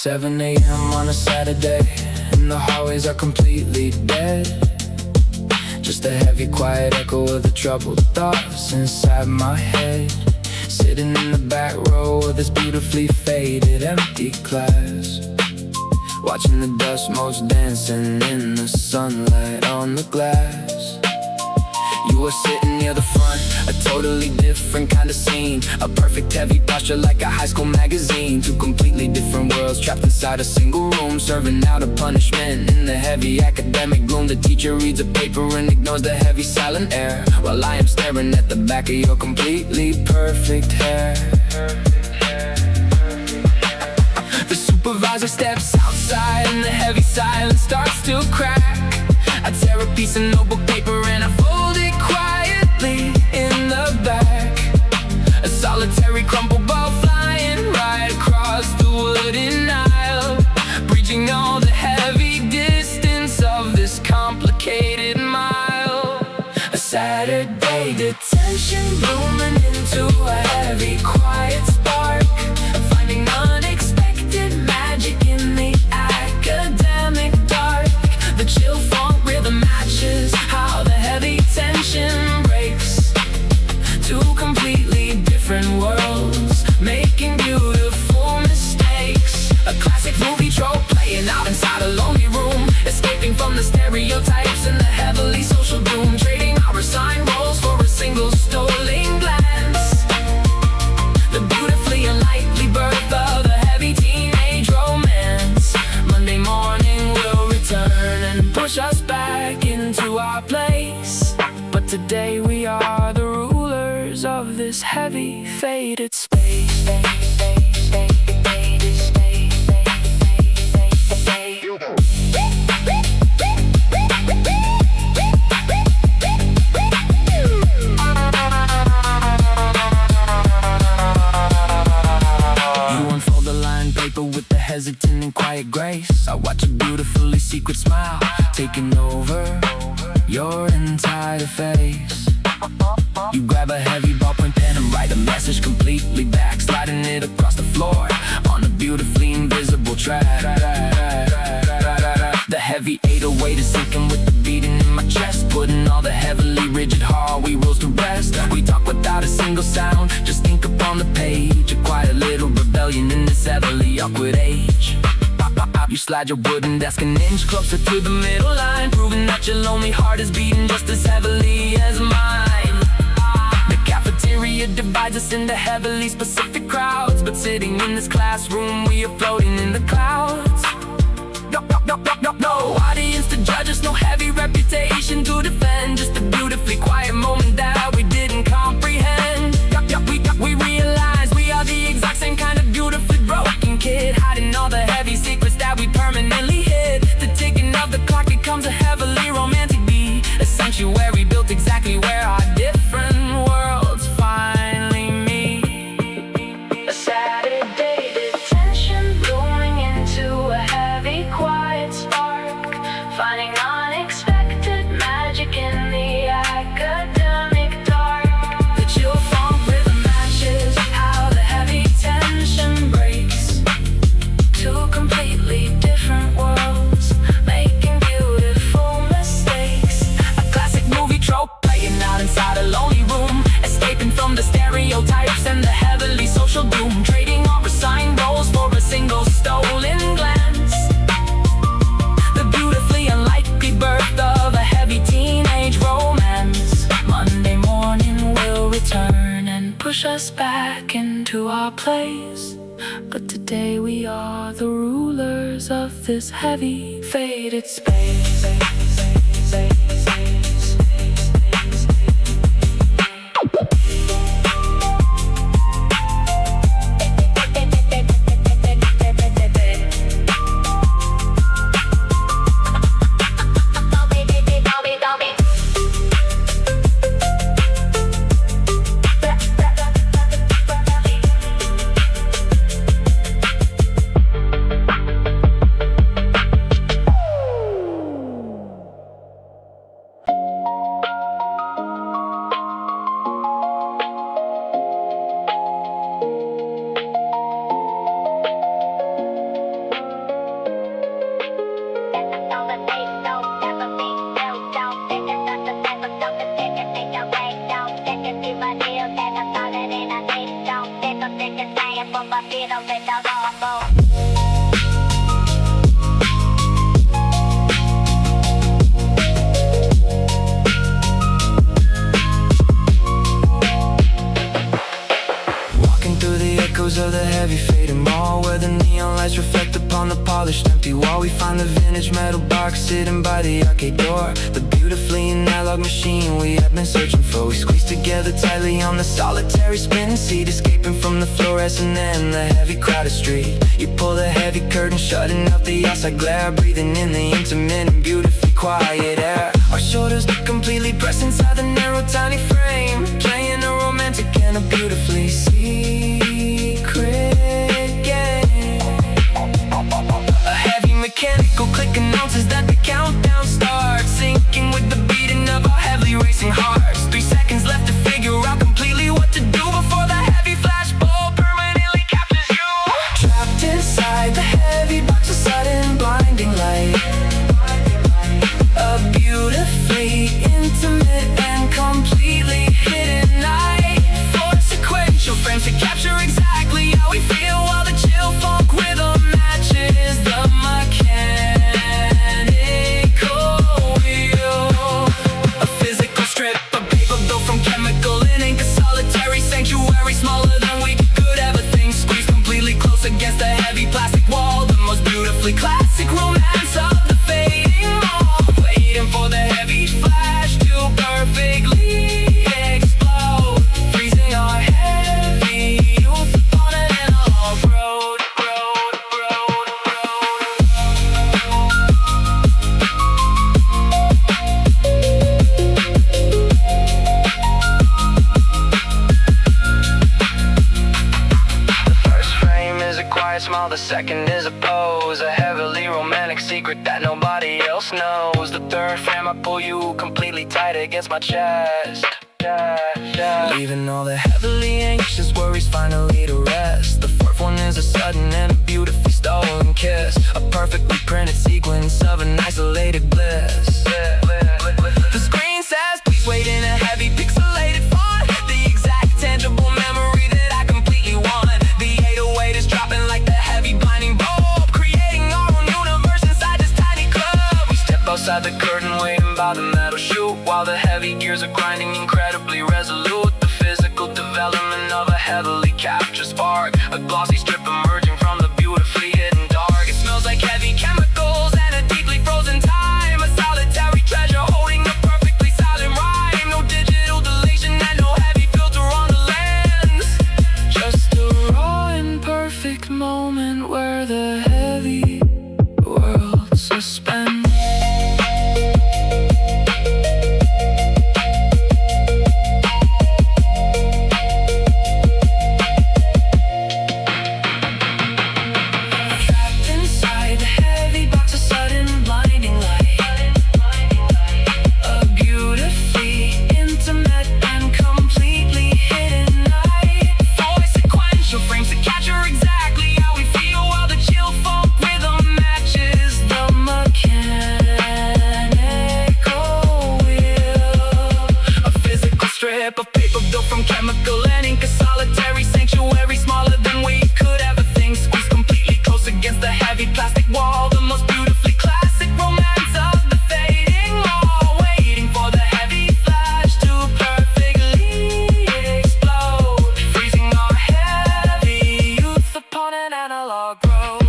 7 a.m. on a Saturday, and the hallways are completely dead. Just a heavy, quiet echo of the troubled thoughts inside my head. Sitting in the back row of this beautifully faded, empty class, watching the dust motes dancing in the sunlight on the glass. You were sitting near the front, a totally different kind of scene. A perfect heavy posture like a high school magazine. Two completely different worlds trapped inside a single room, serving out a punishment in the heavy academic gloom. The teacher reads a paper and ignores the heavy silent air, while I am staring at the back of your completely perfect hair. The supervisor steps outside and the heavy silence starts to crack. I tear a piece of notebook paper and I fold it quietly in the back. A solitary crumple ball flying right across the wooden aisle, breaching all the heavy distance of this complicated mile. A Saturday detention blooming into a heavy, quiet spark, finding unexpected magic in the academic dark. The chill funk rhythm matches how the heavy tension breaks. Two completely different worlds, making beautiful mistakes. A classic movie trope playing out inside a lonely room, escaping from the stereotypes and the heavily social doom. Trading our assigned roles for a single stolen glance. The beautifully unlikely birth of a heavy teenage romance. Monday morning will return and push us back into our place. But today we are the rulers of this heavy, faded space. You unfold the line paper with the hesitant and quiet grace. I watch a beautifully secret smile taking over your entire face. You grab a heavy ballpoint pen and write a message completely back, sliding it across the floor on a beautifully invisible track. The heavy 808 is sinking with the beating in my chest, putting all the heavily rigid hallway rules to rest. We talk without a single sound, just think upon the page. A quiet little rebellion in this heavily awkward age. You slide your wooden desk an inch closer to the middle line, proving that your lonely heart is beating just as heavily as mine. The cafeteria divides us into heavily specific crowds, but sitting in this classroom we are floating in the clouds. No audience to judge us, no heavy reputation to defend, just a beautifully quiet moment that we didn't comprehend. We realize we are the exact same kind of beautifully broken kid, hiding all the heavy secrets that we permanently hid. The ticking of the clock becomes a heavily romantic beat, a sanctuary built exactly where our different worlds finally meet. A Saturday detention blooming into a heavy, quiet spark, finding unexpected magic in the academic dark. The chill funk rhythm matches how the heavy tension breaks. Two completely different worlds, making beautiful mistakes. A classic movie trope playing out inside a lonely room, escaping from the stereotypes and the heavily social doom. Trading our assigned roles for a single stolen glance. The beautifully unlikely birth of a heavy teenage romance. Monday morning will return and push us back into our place. But today we are the rulers of this heavy, faded space. Of the heavy faded mall, where the neon lights reflect upon the polished empty wall. We find the vintage metal box sitting by the arcade door, the beautifully analog machine we have been searching for. We squeeze together tightly on the solitary spinning seat, escaping from the fluorescent and the heavy crowded street. You pull the heavy curtain, shutting out the outside glare, breathing in the intimate and beautifully quiet air. Our shoulders completely pressed inside the narrow tiny frame, playing a romantic and a beautifully game. A heavy mechanical click announces that the countdown starts, syncing with the beating of our heavily racing hearts. 3 seconds left to figure out completely what to do before the heavy flashbulb permanently captures you. Trapped inside the heavy box of sudden blinding light, a beautifully intimate and completely hidden night. 4 sequential frames to capture exactly how we feel, while the chill funk rhythm matches the mechanical wheel. A physical strip of paper built from chemical and ink, a solitary sanctuary smaller than we could ever think, squeezed completely close against the heavy plastic wall. The most beautifully classic romance of the fading mall, waiting for the heavy flash to perfectly explode, freezing our heavy youth on an analog road. The first frame is a quiet smile, the second is a pose, a heavily romantic secret that nobody else knows. The third frame I pull you completely tight against my chest, leaving all the heavily anxious worries finally to rest. The fourth one is a sudden and a beautifully stolen kiss, a perfectly printed sequence of an isolated bliss. The screen says please wait in a heavy pixelated font, the exact tangible memory that I completely want. The 808 is dropping like the heavy blinding bulb, creating our own universe inside this tiny club. We step outside the curtain waiting by the metal chute, while the heavy gears are grinding incredibly resolute. The physical development of a heavily captured spark, a glossy strip emerging from the beautifully hidden dark. It smells like heavy chemicals and a deeply frozen time, a solitary treasure holding a perfectly silent rhyme. No digital delation and no heavy filter on the lens, just a raw and perfect moment where the heavy world suspends. Of paper built from chemical and ink, a solitary sanctuary smaller than we could ever think, squeezed completely close against the heavy plastic wall. The most beautifully classic romance of the fading mall, waiting for the heavy flash to perfectly explode, freezing our heavy youth upon an analog road.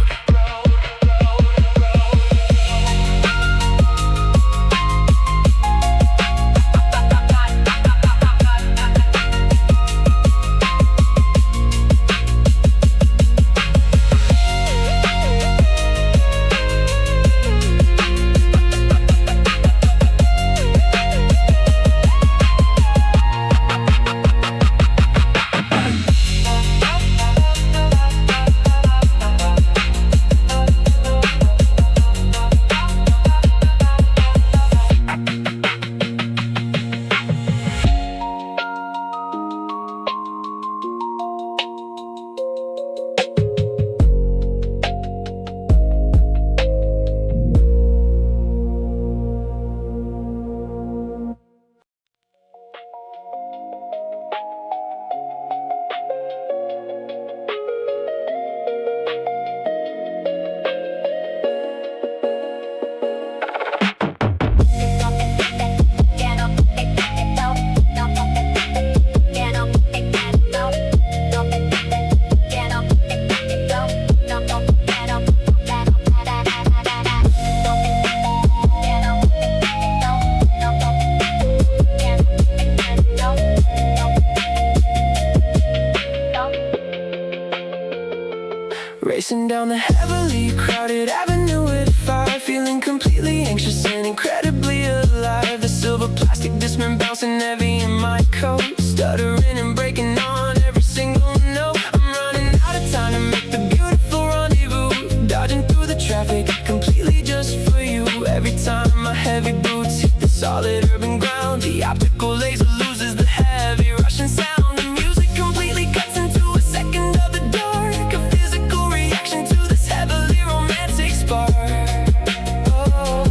crowded avenue with fire, feeling completely anxious and incredibly alive. The silver plastic Discman bouncing heavy in my coat, stuttering and breaking on every single note. I'm running out of time to make the beautiful rendezvous, dodging through the traffic completely just for you. Every time my heavy boots hit the solid urban ground, the optical laser loses the heavy Russian sound. The music completely cuts into a second of the dark, a physical reaction to this heavily romantic spark. Oh,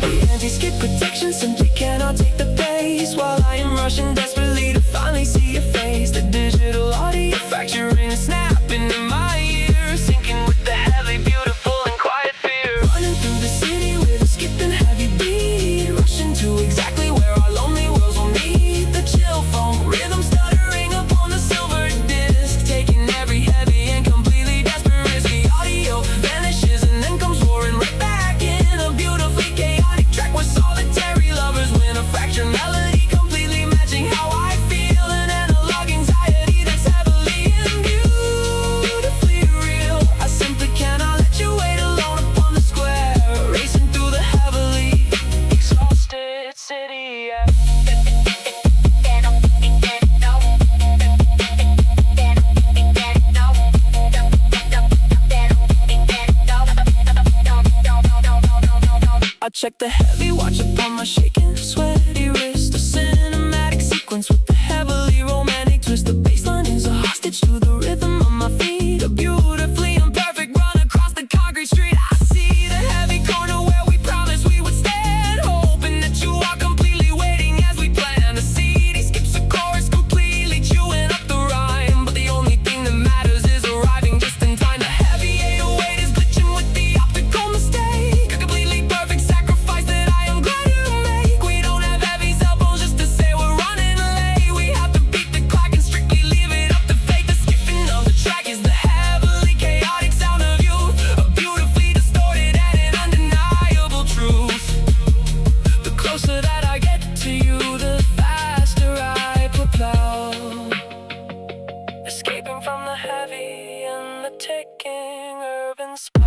the anti-skid protection simply cannot take the pace, while I am rushing desperately to finally see your face. The digital audio fracturing and snapping in my ears, syncing with the heavy, beautiful and quiet fear. Running through the city with a skip and heavy beat, rushing to exactly where our lonely worlds will meet. The chill phonk rhythm stuttering upon the silver disc, taking every heavy and completely desperate risk. The audio vanishes and then comes roaring right back in a beautifully chaotic track with solitary lovers win a fractured melody, completely matching how I feel. An analog anxiety that's heavily and beautifully real. I simply cannot let you wait alone upon the square, racing through the heavily exhausted city. I check the heavy watch upon my shaking, sweaty wrist, a cinematic sequence with the heavily romantic twist. The bassline is a hostage to the rhythm of my feet, a beautifully imperfect run across the concrete street. I see the heavy corner where we promised we would stand, hoping that you are completely waiting as we plan. The CD skips a chorus, completely chewing up the rhyme, but the only thing that matters is arriving just in time. The heavy 808 is glitching with the optical mistake, a completely perfect sacrifice that I am glad to make. We don't have heavy cell phones just to say we're running late. We have to beat the clock and strictly leave it up to fate. The skipping of the track is the heavily chaotic sound of youth, a beautifully distorted and an undeniable truth. The closer that I get to you, the faster I propel, escaping from the heavy and the ticking urban spell.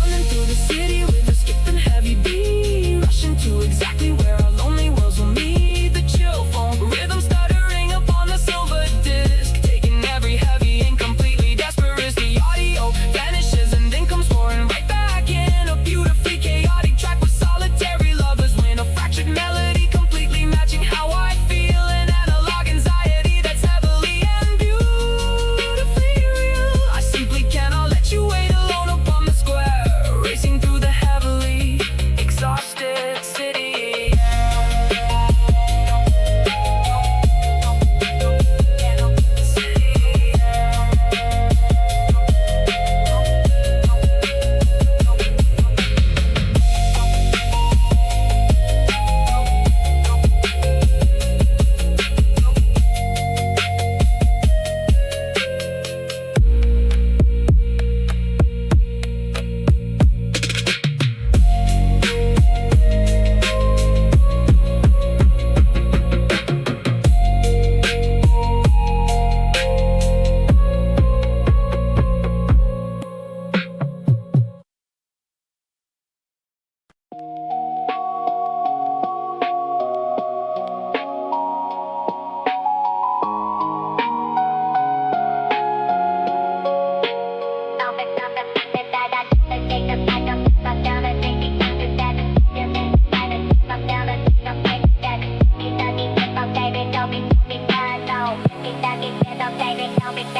Running through the city with a skip and heavy beat, rushing to exactly where our lonely worlds will meet. The chill phonk rhythm stuttering upon the silver disc, taking every heavy and completely desperate risk. The audio vanishes and then comes roaring right back in a beautifully chaotic track with solitary lovers win a fractured melody, completely matching how I feel. An analog anxiety that's heavily and beautifully real. I simply cannot let you wait alone upon the square, racing through the heavily exhausted city.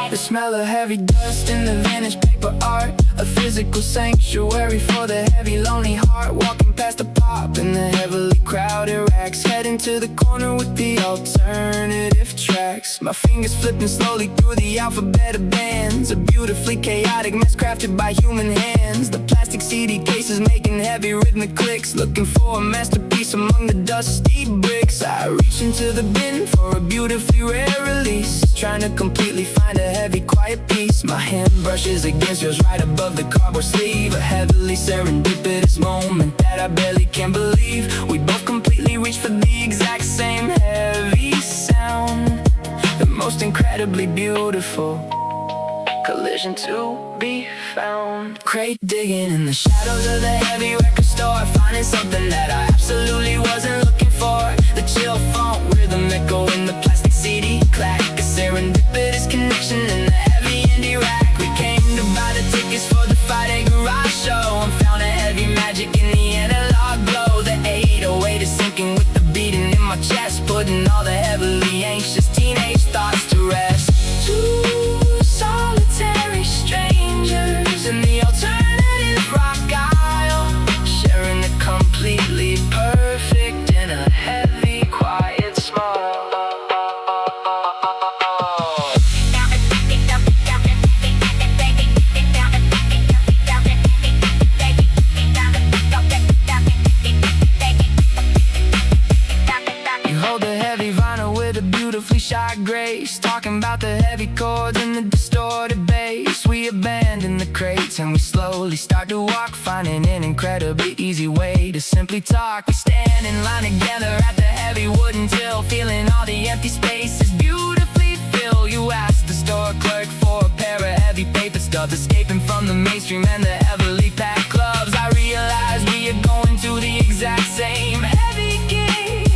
The smell of heavy dust in the vanished paper art, a physical sanctuary for the heavy lonely heart. Walking past the pop in the heavily crowded racks, heading to the corner with the alternative tracks. My fingers flipping slowly through the alphabet of bands, a beautifully chaotic mess crafted by human hands. The plastic CD cases making heavy rhythmic clicks, looking for a masterpiece among the dusty bricks. I reach into the bin for a beautifully rare release, trying to completely find a heavy heavy quiet piece. My hand brushes against yours right above the cardboard sleeve. A heavily serendipitous moment that I barely can believe. We both completely reach for the exact same heavy sound. The most incredibly beautiful collision to be found. Crate digging in the shadows of the heavy record store, finding something that I absolutely wasn't looking for. The chill funk rhythm echo in the plastic CD clack. A serendipitous connection in the heavy indie rack. We came to buy the tickets for the Friday garage show and found a heavy magic in the analog glow. The 808 is syncing with the beating in my chest, putting all the heavily anxious teenage thoughts to rest. Two solitary strangers in the alternative rock aisle, sharing a completely perfect and a heavy quiet smile. You hold the heavy vinyl with a beautifully shot grace, talking about the heavy chords and the distorted bass. We abandon the crates and we slowly start to walk, finding an incredibly easy way to simply talk. We stand in line together at the heavy wooden till, feeling all the empty spaces beautifully fill. You ask the store clerk for a pair of heavy paper stubs, escaping from the mainstream and the heavily packed clubs. I realize we are going to the exact same heavy gig,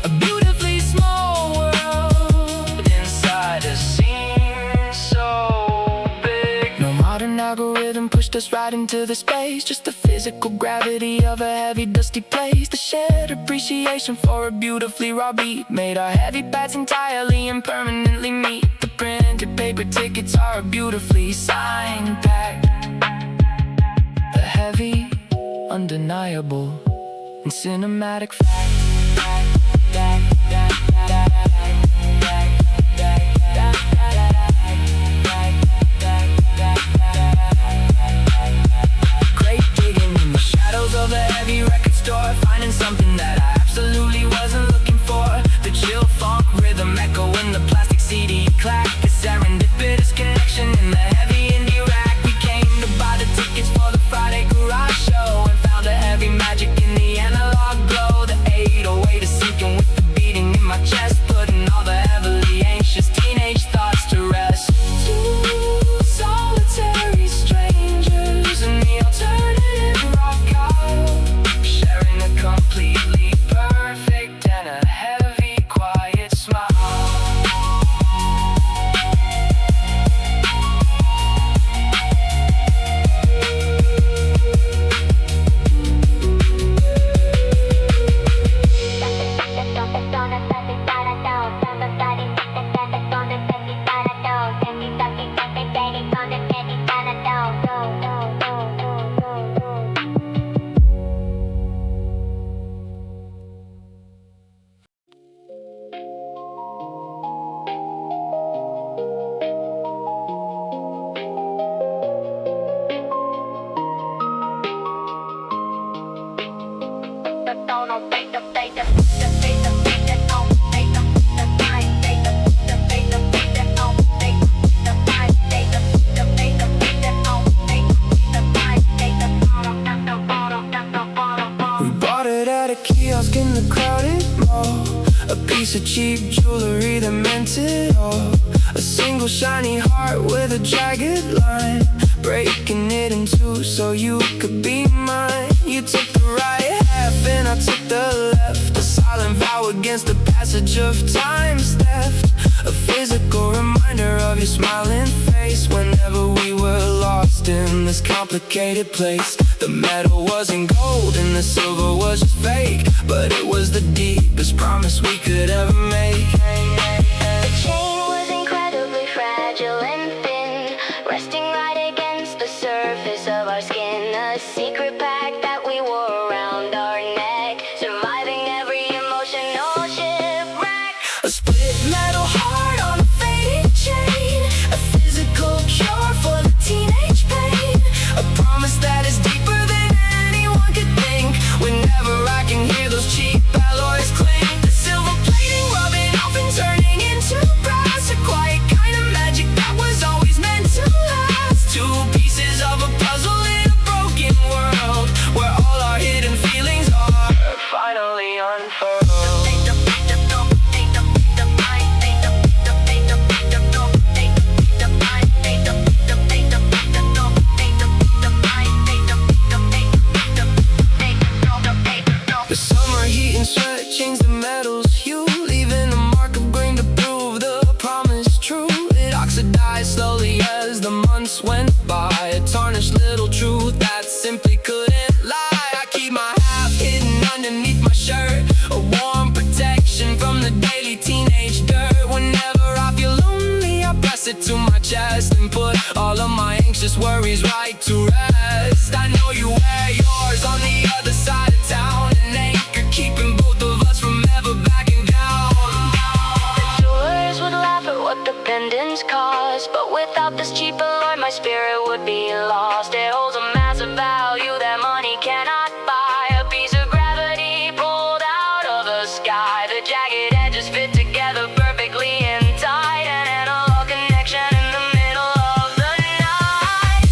a beautifully small world inside a scene so big. No modern algorithm pushed us right into the space, just the physical gravity of a heavy dusty place. The shared appreciation for a beautifully raw beat made our heavy pads entirely and permanently meet. The printed paper tickets are a beautifully signed pack. The heavy, undeniable, and cinematic fact. Great digging in the shadows of the heavy record store, finding something that I absolutely wasn't looking for. The chill funk rhythm echo in the plastic CD clack. A serendipitous connection in the heavy indie rack. We came to buy the tickets for the Friday garage show and found a heavy magic in the analog glow. The 808 is syncing with the beating in my chest, putting all the heavily anxious teenage thoughts to rest. Two solitary strangers in the alternative rock aisle, sharing a completely perfect and a heavy quiet smile. A cheap jewelry that meant it all. A single shiny heart with a jagged line, breaking it in two so you could be mine. You took the right half and I took the left, a silent vow against the passage of time's theft. A physical reminder of your smiling face whenever we were lost in this complicated place. The metal wasn't gold and the silver was just fake, but it was the deepest promise we could ever make. The chain was incredibly fragile and thin, resting right against the surface of our skin. A secret pact that we wore around our neck, surviving every emotional shipwreck. A split metal heart on a fading chain, a physical cure for the teenage pain. A promise that is deeper than anyone could think. Whenever I can hear those cheap alloys clink, the silver plating rubbing off and turning into brass. A quiet kind of magic that was months went by, a tarnished little truth that simply couldn't lie. I keep my half hidden underneath my shirt, a warm protection from the daily teenage dirt. Whenever I feel lonely, I press it to my chest and put all of my anxious worries right to rest. I know you wear yours on the other side of town, an anchor keeping both of us from ever backing down. The jewelers would laugh at what the pendants cost, but without this cheap alloy, my spirit would be lost. It holds a massive value that money cannot buy, a piece of gravity pulled out of the sky. The jagged edges fit together perfectly and tight, an analog connection in the middle of the night.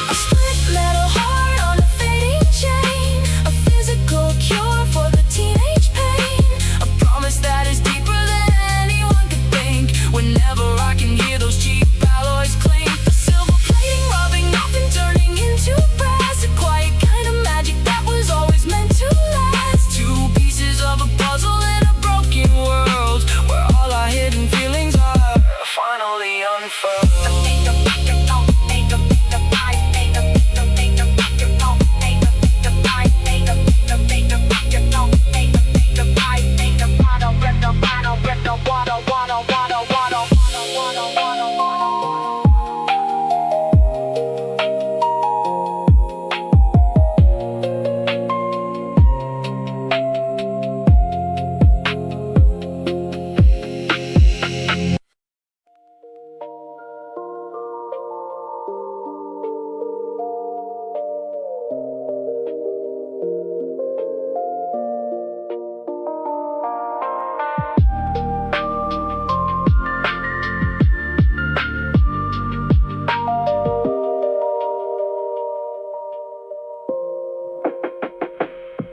A split metal heart on a fading chain, a physical cure for the teenage pain, a promise that is deeper than anyone could think. Whenever I can hear those cheap alloys clink, the silver plating rubbing off and turning into brass, a quiet kind of magic that was always meant to last. Two pieces of a puzzle in a broken world, where all our hidden feelings are finally unfurled.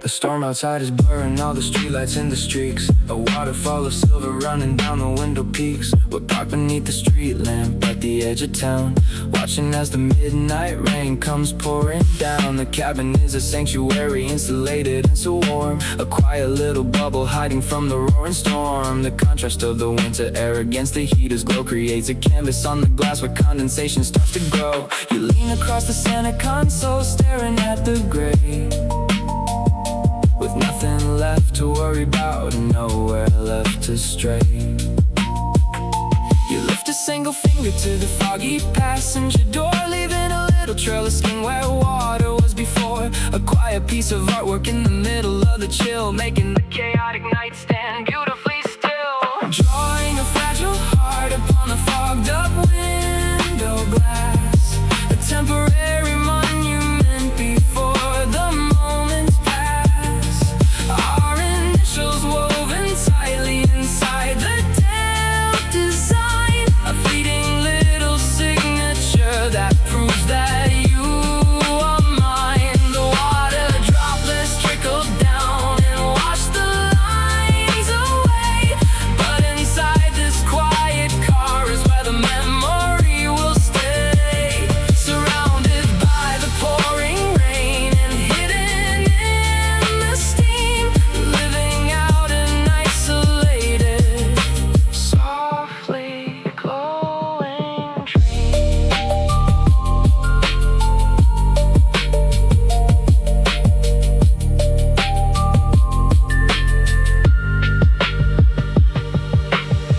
The storm outside is blurring all the streetlights in the streaks, a waterfall of silver running down the window peaks. We're parked beneath the street lamp at the edge of town, watching as the midnight rain comes pouring down. The cabin is a sanctuary, insulated and so warm, a quiet little bubble hiding from the roaring storm. The contrast of the winter air against the heater's glow creates a canvas on the glass where condensation starts to grow. You lean across the center console, staring at the gray, with nothing left to worry about and nowhere left to stray. You lift a single finger to the foggy passenger door, leaving a little trail of skin where water was before. A quiet piece of artwork in the middle of the chill, making the chaotic nightstand beautifully still. Drawing a fragile heart upon the fogged up window glass, a temporary monument before the moments pass. Our initials woven tightly inside the Dell design, a fleeting little signature that proves that you are mine. The water droplets trickled down and washed the lines away, but inside this quiet car is where the memory will stay. Surrounded by the pouring rain and hidden in the steam, living out an isolated, softly glowing dream.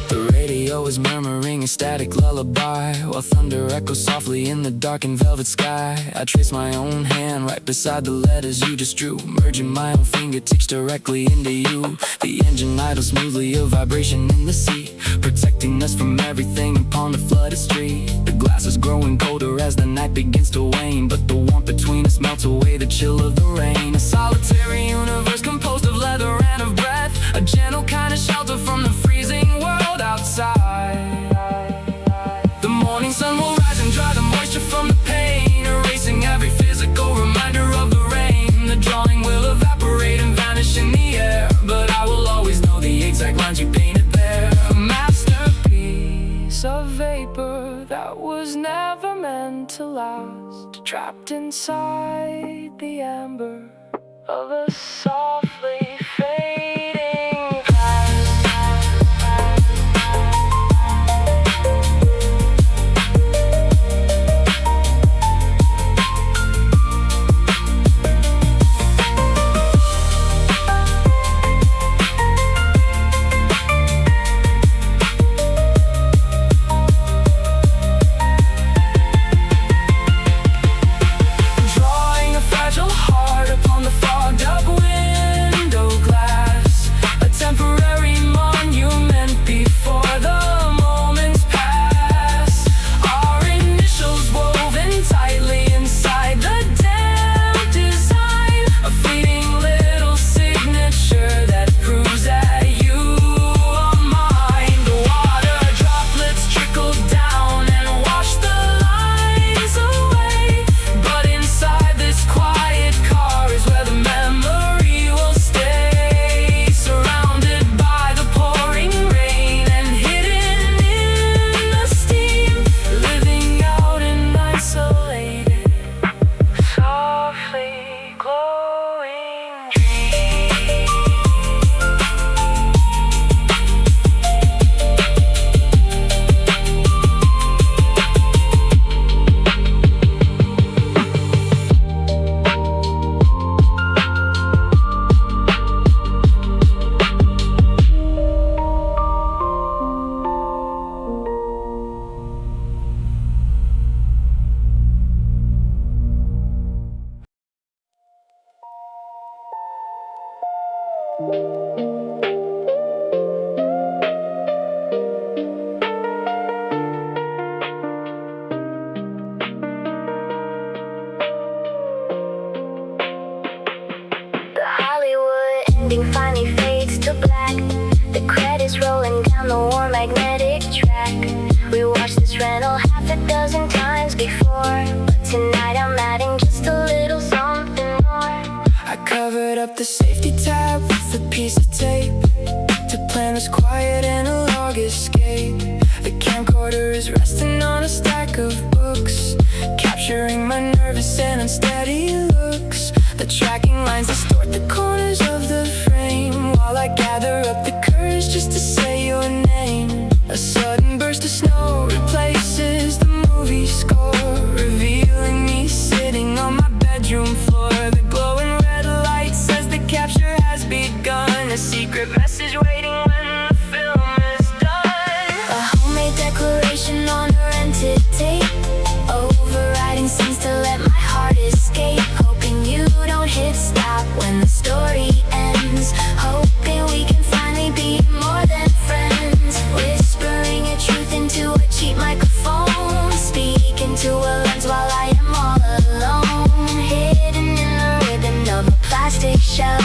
The radio is murmuring a static lullaby, while thunder echoes softly in the dark and velvet sky. I trace my own hand right beside the letters you just drew, merging my own fingertips directly into you. The engine idles smoothly, a vibration in the sea, protecting us from everything upon the flooded street. The glass is growing colder as the night begins to wane, but the warmth between us melts away the chill of the rain. A solitary universe composed of leather and of breath, a gentle kind of shelter from the freezing world outside. The morning sun will rise and dry the moisture from the pain, erasing every physical reminder of the rain. The drawing will evaporate and vanish in the air, but I will always know the exact lines you painted there. A masterpiece of vapor that was never meant to last, trapped inside the amber of a softly fading past. Drawing a fragile heart upon the fogged up window glass, a temporary monument before the moments pass. Our initials woven tightly inside the damp design, a fleeting little signature that proves that you are mine. The water droplets trickle down and wash the lines away, but inside this quiet car is where the memory will stay, surrounded by the pouring rain and hidden in the steam, living out in isolated, softly glowing dreams. The Hollywood ending finally fades to black. The credits rolling down the warm magnetic track. We watched this rental half a dozen times before, but tonight I'm adding just a little something more. I covered up the safety tab with a piece of tape to plan this quiet analog escape. The camcorder is resting on a stack of books, capturing my nervous and unsteady looks. The tracking lines distort the corners of the frame while I gather up the courage just to say your name. A sudden burst of snow replaces the movie score, revealing me sitting on my bedroom floor. The glowing red light says the capture has begun, a secret message waiting when the film is done. A homemade declaration on a rented tape, overriding scenes to let my heart escape. Hoping you don't hit stop when the story ends, hoping we can finally be more than friends. Whispering a truth into a cheap microphone, speak into a lens while I am all alone, hidden in the ribbon of a plastic shell,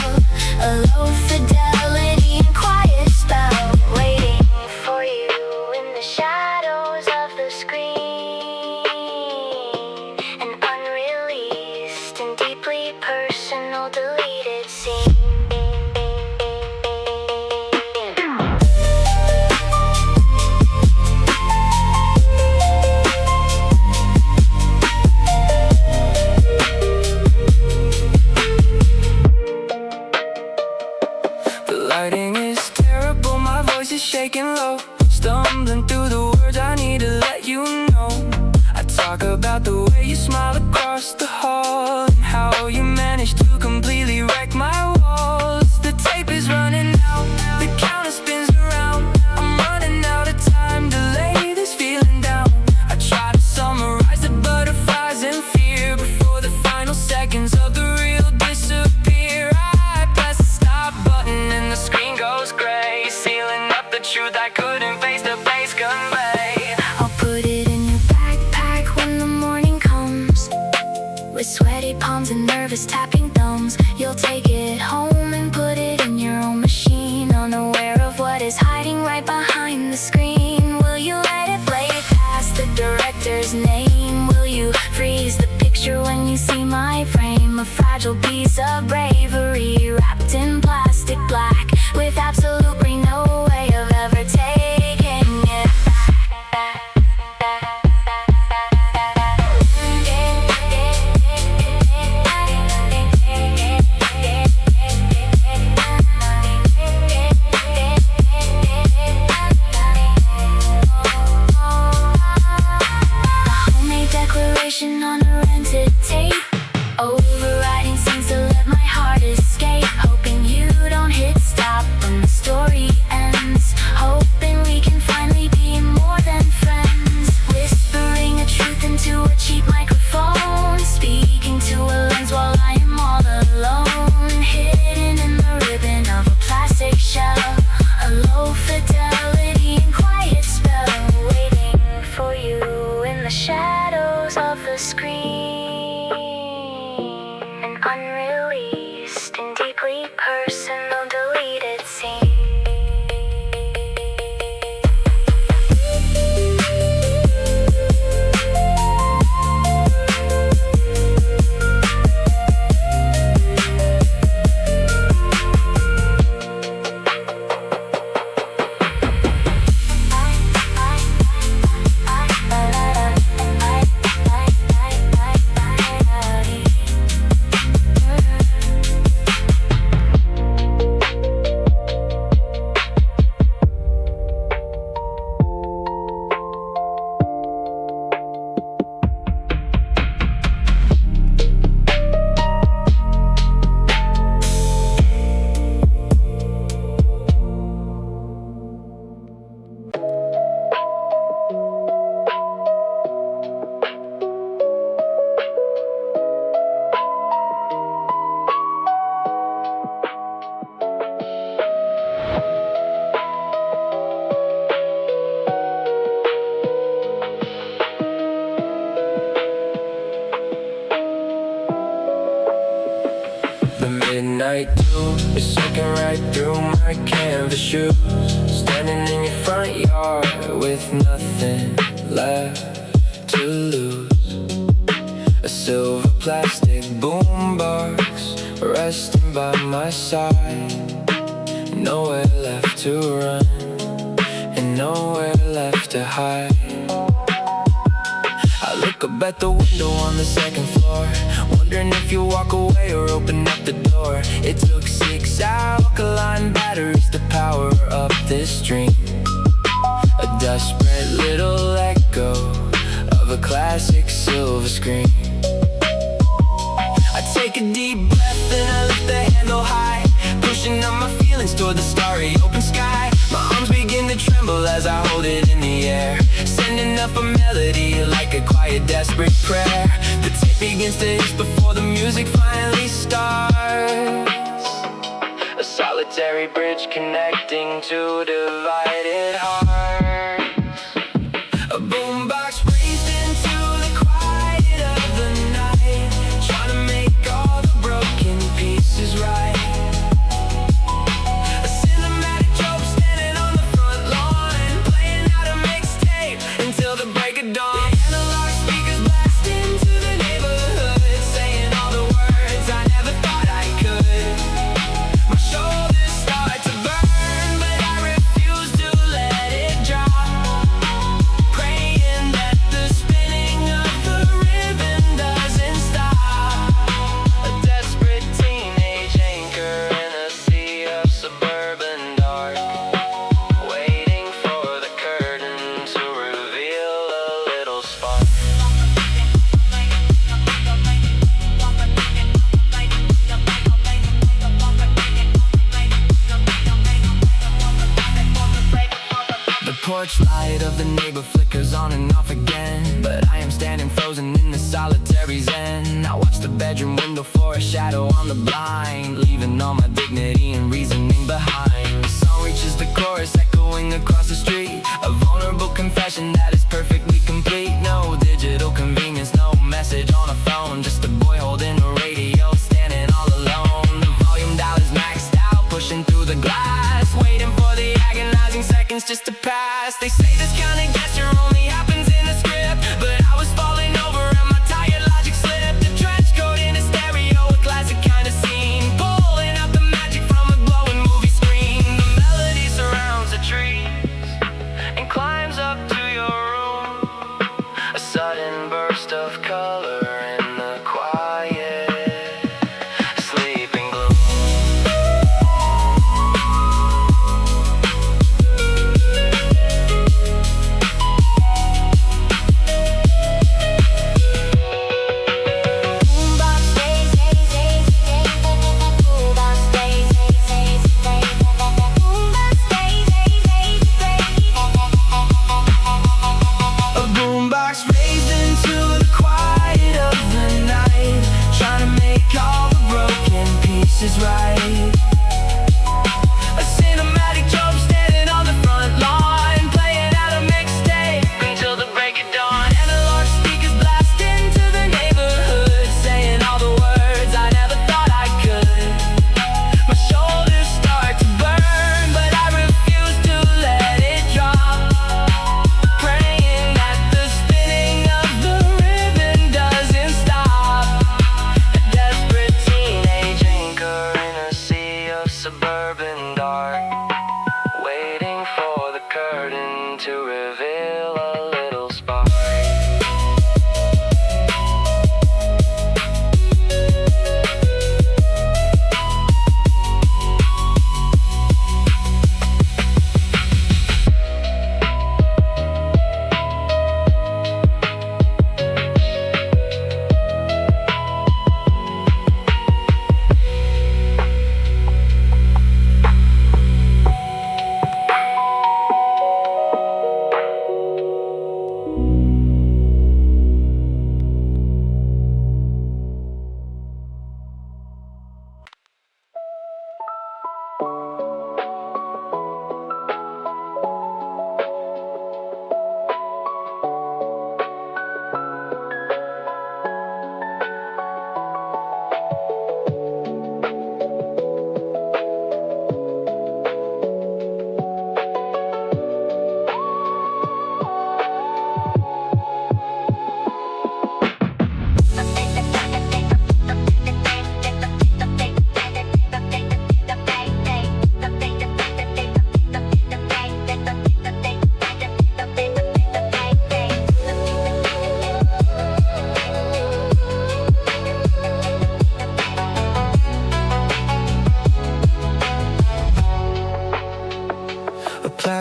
a low fidelity and quiet spell, waiting for you in the shadows of the screen. An unreleased and deeply personal deleted scene. The lighting is terrible, my voice is shaking low, stumbling through the words I need to let you know. I talk about the way you smile across the hall and how you managed to completely wreck my walls. The tape is running out, the counter spins around, I'm running out of time to lay this feeling down. I try to summarize the butterflies and fear before the final seconds of the real disappear. I press the stop button and the screen goes gray, sealing up the truth I couldn't face to face convey. I'll put it in your backpack when the morning comes, with sweaty palms and nervous tapping thumbs. You'll take it home and put it in your own machine, unaware of what is hiding right behind the screen. Will you let it play past the director's name? Will you freeze the picture when you see my frame? A fragile piece of bravery wrapped in plastic black, with absolutely no way of ever taking it back. unreleased and deeply personal deleted scene. Midnight dew is soaking right through my canvas shoes. Standing in your front yard with nothing left to lose. A silver plastic boombox resting by my side. Nowhere left to run and nowhere left to hide. I look up at the window on the second floor, wondering if you walk away or open up the door. It took 6 alkaline batteries to power up this dream. A desperate little echo of a classic silver screen. I take a deep breath and I lift the handle high, pushing up my feelings toward the starry open sky. My arms begin to tremble as I hold it in the air, sending up a melody like a quiet, desperate prayer. The tape begins to hiss before the music finally starts. A solitary bridge connecting two divided hearts. A boombox raised into the quiet of the night, trying to make all the broken pieces right. Porch light of the neighbor flickers on and off again, but I am standing frozen in the solitary zen. I watch the bedroom window for a shadow on the blind, leaving all my dignity and reasoning behind. The song reaches the chorus echoing across the street, a vulnerable confession that is perfectly complete. No digital convenience, no message on a phone, just a boy holding a radio, standing all alone. The volume dial is maxed out, pushing through the glass, waiting for the agonizing seconds just to pass. They say this kind of gesture only happens in a script, but I was falling over and my tired logic slipped. The trench coat in a stereo, a classic kind of scene, pulling out the magic from a glowing movie screen. The melody surrounds the trees and climbs up to your room. A sudden burst of color in the quiet, sleeping gloom.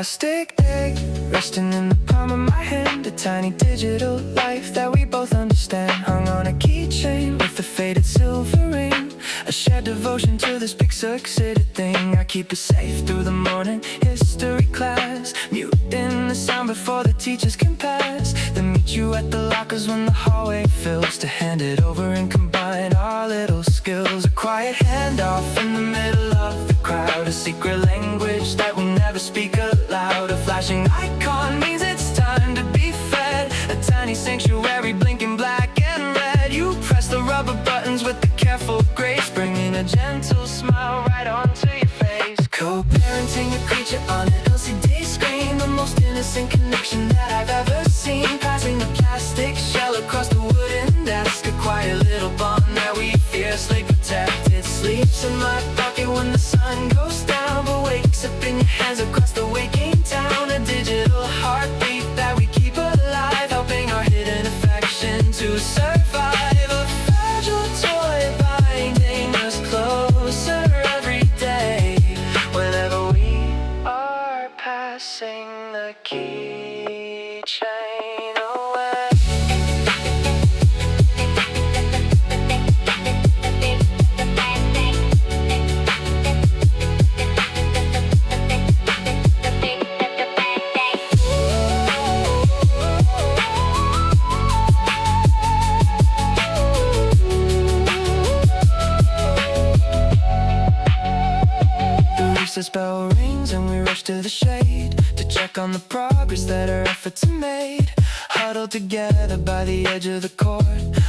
plastic egg resting in the palm of my hand, a tiny digital life that we both understand. Hung on a keychain with a faded silver ring, a shared devotion to this pixelated thing. I keep it safe through the morning history class, muting the sound before the teachers can pass. Then meet you at the lockers when the hallway fills, to hand it over and combine our little skills. A quiet handoff in the middle of the crowd, a secret language that we never speak aloud. A flashing icon means it's time to be fed, a tiny sanctuary blinking black and red. You press the rubber buttons with the careful grace, bringing a gentle smile right onto your face. Co-parenting a creature on an LCD screen, the most innocent connection that I've ever seen. Passing the plastic shell across the wooden desk, a quiet little bond that we fiercely protect. It sleeps in my pocket when the sun goes down, but wakes up in your hands across the waking town. A digital heartbeat that we keep alive, helping our hidden affection to survive. A fragile toy binding us closer every day, whenever we are passing the keychain away. The bell rings and we rush to the shade, to check on the progress that our efforts have made. Huddled together by the edge of the court,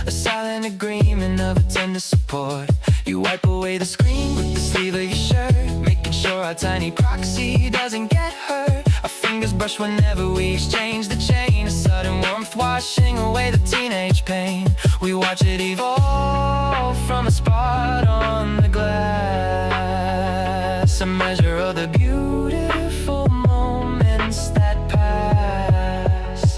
a silent agreement of a tender support. You wipe away the screen with the sleeve of your shirt, making sure our tiny proxy doesn't get hurt. Our fingers brush whenever we exchange the chain, a sudden warmth washing away the teenage pain. We watch it evolve from a spot on the glass, a measure of the beautiful moments that pass.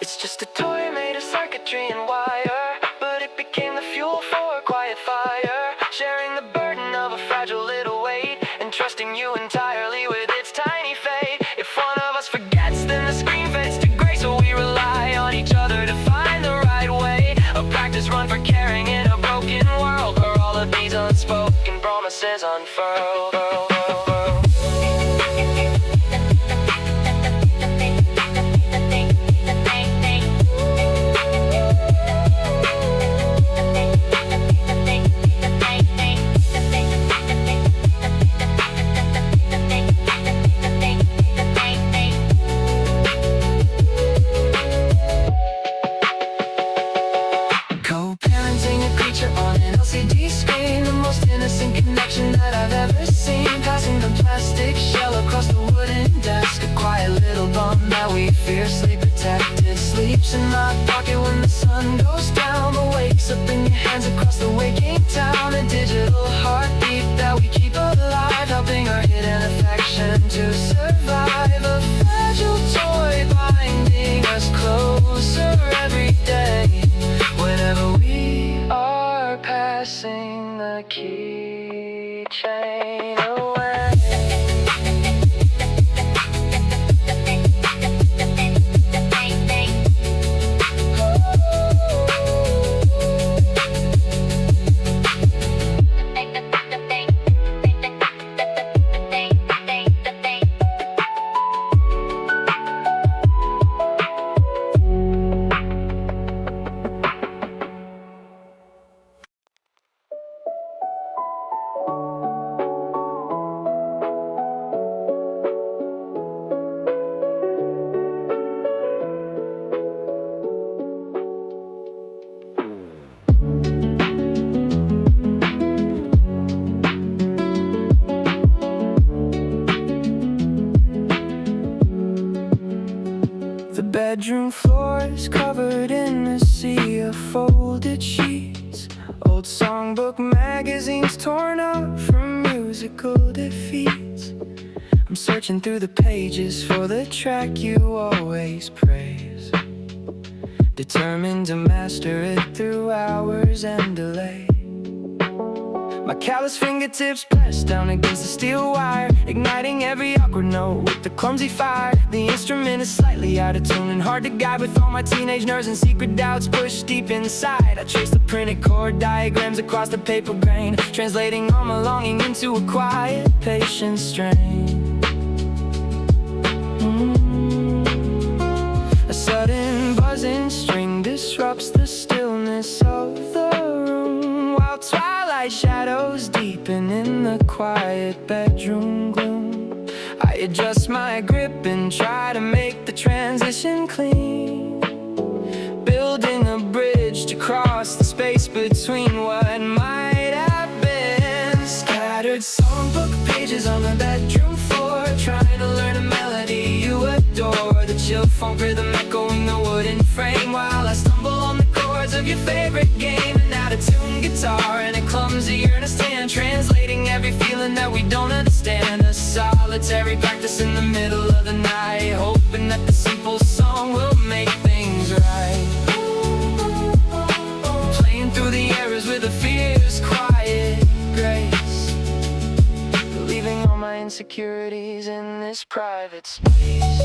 It's just a toy made of circuitry and wire, but it became the fuel for a quiet fire, sharing the burden of a fragile little weight, and trusting you entirely with its tiny fate. If one of us forgets, then the screen fades to gray, so we rely on each other to find the right way. A practice run for caring in a broken world, where all of these unspoken promises unfurl. On an LCD screen, the most innocent connection that I've ever seen. Passing the plastic shell across the wooden desk, a quiet little bond that we fiercely protect. It sleeps in my pocket when the sun goes down, but wakes up in your hands across the waking town. A digital heartbeat that we keep alive, helping our hidden affection to survive. A fragile toy binding us closer every day, whenever we are passing the keychain away. Bedroom floors covered in a sea of folded sheets, old songbook magazines torn up from musical defeats. I'm searching through the pages for the track you always praise, determined to master it through hours and delay. My callous fingertips press down against the steel wire, igniting every awkward note with the clumsy fire. The instrument is slightly out of tune and hard to guide, with all my teenage nerves and secret doubts pushed deep inside. I trace the printed chord diagrams across the paper grain, translating all my longing into a quiet, patient strain. A sudden buzzing string disrupts the stillness of the room, while twilight shadows deepen in the quiet bedroom gloom. I adjust my grip and try to make the transition clean, building a bridge to cross the space between what might have been. Scattered songbook pages on the bedroom floor, trying to learn a melody you adore. The chill funk rhythm echoing the wooden frame, while I stumble on the chords of your favorite game. An out-of-tune guitar and a clumsy earnest hand, translating every feeling that we don't understand. A solitary practice in the middle of the night, hoping that the simple song will make things right. Playing through the errors with a fierce, quiet grace, leaving all my insecurities in this private space.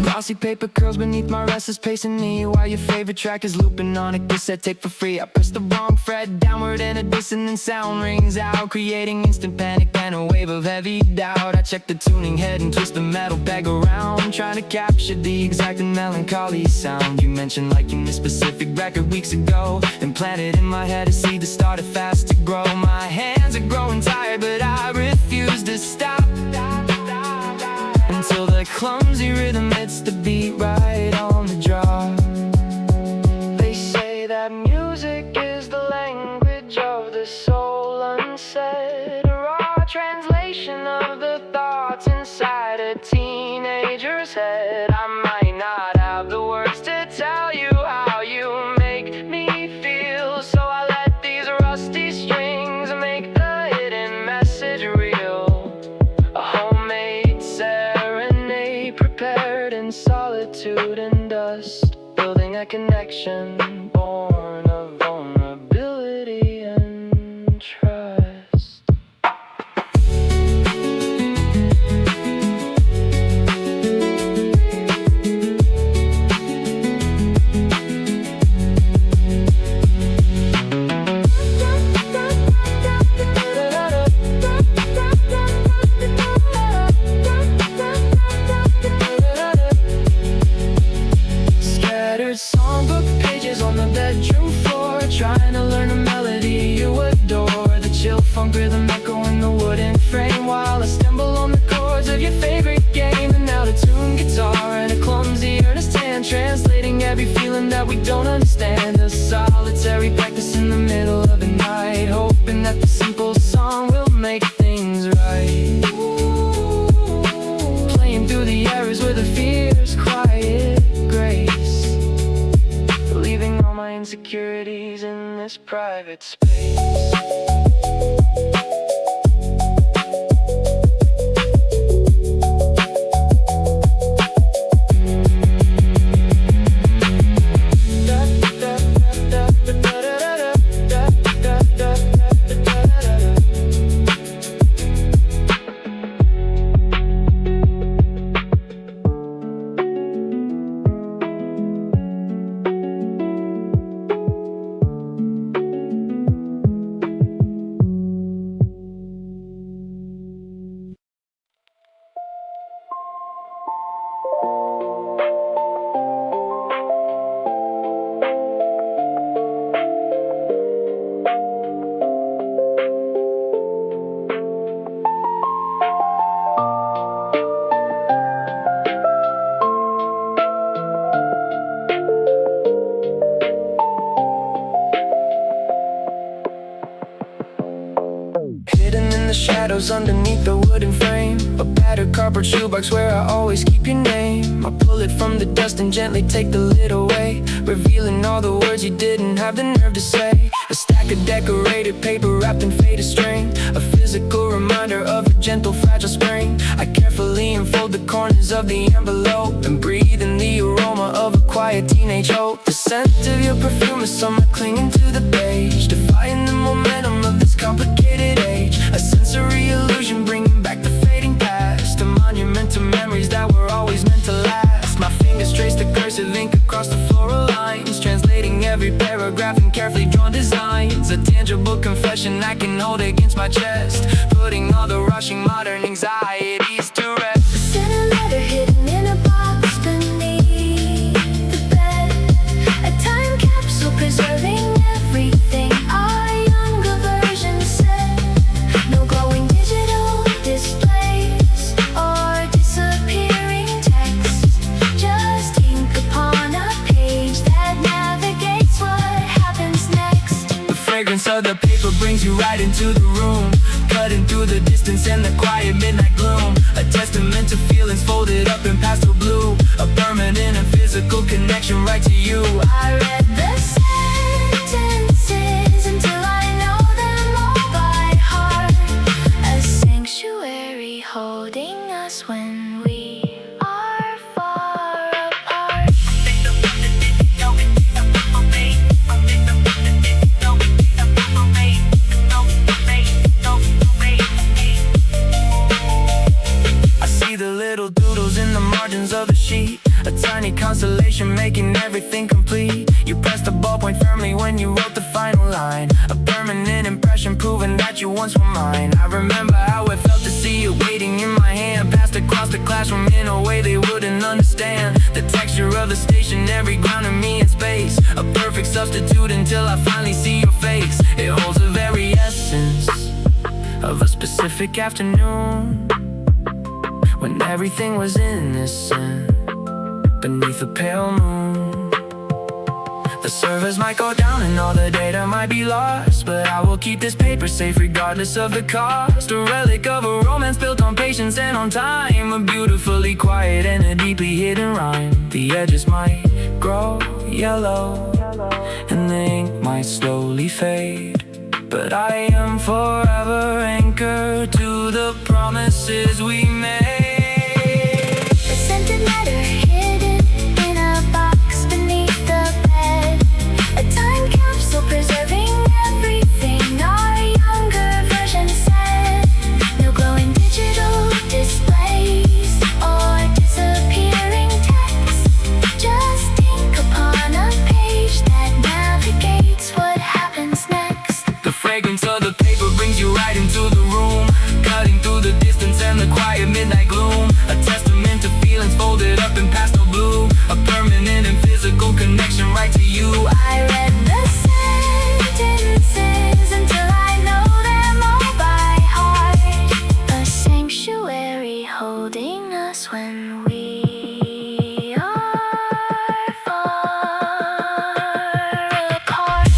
Glossy paper curls beneath my restless pacing knee, while your favorite track is looping on a cassette tape for free. I press the wrong fret downward and a dissonant sound rings out, creating instant panic and a wave of heavy doubt. I check the tuning head and twist the metal peg around, trying to capture the exact and melancholy sound you mentioned, liking this specific record weeks ago, and planted in my head a seed that started fast to grow. My hands are growing tired, but I refuse to stop until the clumsy rhythm hits the beat right on the draw. They say that music is the language of the soul unsaid, a raw translation of the thoughts inside a teenager's head. I might not have the words to tell you how you make me feel, so I let these rusty strings make the hidden message real. A homemade serenade prepared in solitude and dust, building a connection born of vulnerability and trust. Songbook pages on the bedroom floor, trying to learn a melody you adore. The chill funk rhythm echoing the wooden frame, while I stumble on the chords of your favorite game. An out-of-tune guitar and a clumsy earnest hand, translating every feeling that we don't understand. A solitary practice in the middle of the night, hoping that the simple song will make things right. Playing through the errors with a fierce, quiet grace, leaving all my insecurities in this private space. shadows underneath the wooden frame. A battered cardboard shoebox where I always keep your name. I pull it from the dust and gently take the lid away, revealing all the words you didn't have the nerve to say. A stack of decorated paper wrapped in faded string, a physical reminder of a gentle, fragile spring. I carefully unfold the corners of the envelope and breathe in the aroma of a quiet teenage hope. The scent of your perfume is summer clinging to the page, defying the momentum of this complicated age. A sensory illusion bringing back the fading past, a monument to memories that were always meant to last. My fingers trace the cursive ink across the floral lines, translating every paragraph in carefully drawn designs. A tangible confession I can hold against my chest, putting all the rushing modern anxieties to rest. Send a letter hidden in a box beneath the bed, a time capsule preserving everything our younger version said. No glowing digital displays or disappearing text, just ink upon a page that navigates what happens next. The fragrance of the paper brings you right into the room, cutting through the distance and the quiet midnight gloom. A testament to feelings folded up in pastel blue, a permanent and physical connection right to you. I read the sentences until I know them all by heart, a sanctuary holding us when we are far apart. I see the little doodles in the margins of the sheet, a tiny constellation making everything complete. You pressed the ballpoint firmly when you wrote the final line, a permanent impression proving that you once were mine. I remember how it felt to see you waiting in my hand, passed across the classroom in a way they wouldn't understand. The texture of the stationery grounded me in space, a perfect substitute until I finally see your face. It holds the very essence of a specific afternoon, when everything was innocent beneath a pale moon. The servers might go down and all the data might be lost, but I will keep this paper safe regardless of the cost. A relic of a romance built on patience and on time, a beautifully quiet and a deeply hidden rhyme. The edges might grow yellow and the ink might slowly fade, but I am forever anchored to the promises we made. A scented letter hidden in a box beneath the bed, a time capsule preserving everything our younger version said. No glowing digital displays or disappearing text, just ink upon a page that navigates what happens next. The fragrance of the paper brings you right into the room, cutting through the distance and the quiet midnight gloom. A testament to feelings folded up in pastel blue, a permanent and physical connection right to you. I read the sentences until I know them all by heart, a sanctuary holding us when we are far apart.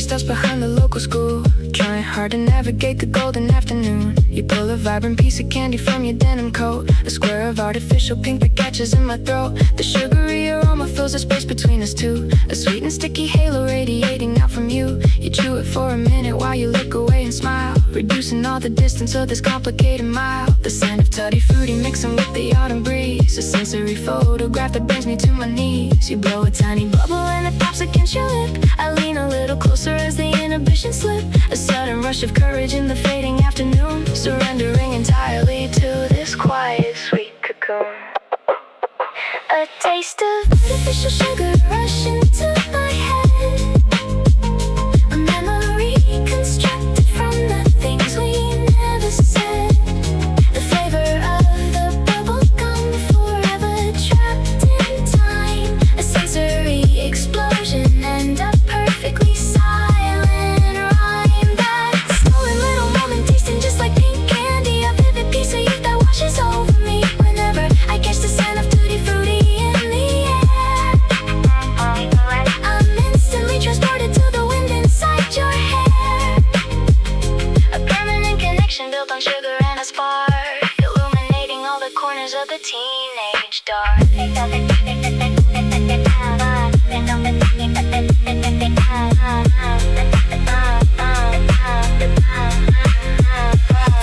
Steps behind the local school, trying hard to navigate the golden afternoon. You pull a vibrant piece of candy from your denim coat, a square of artificial pink that catches in my throat. The sugary aroma fills the space between us two, a sweet and sticky halo radiating out from you. You chew it for a minute while you look away and smile, reducing all the distance of this complicated mile. The scent of tutti frutti mixing with the autumn breeze, a sensory photograph that brings me to my knees. You blow a tiny bubble and it pops against your lip. I lean a little closer as the inhibitions slip, a sudden rush of courage in the fading afternoon, surrendering entirely to this quiet, sweet cocoon. A taste of artificial sugar rushing to my head, a memory constructed from the things we never said. The flavor of the bubble gum forever trapped in time, a sensory explosion and a perfectly silent rhyme. That stolen little moment tasting just like pink candy, a vivid piece of youth that washes over me whenever I catch the scent of tutti frutti in the air. I'm instantly transported to the wind inside your hair, a permanent connection built on sugar and a spark, illuminating all the corners of the teenage dark.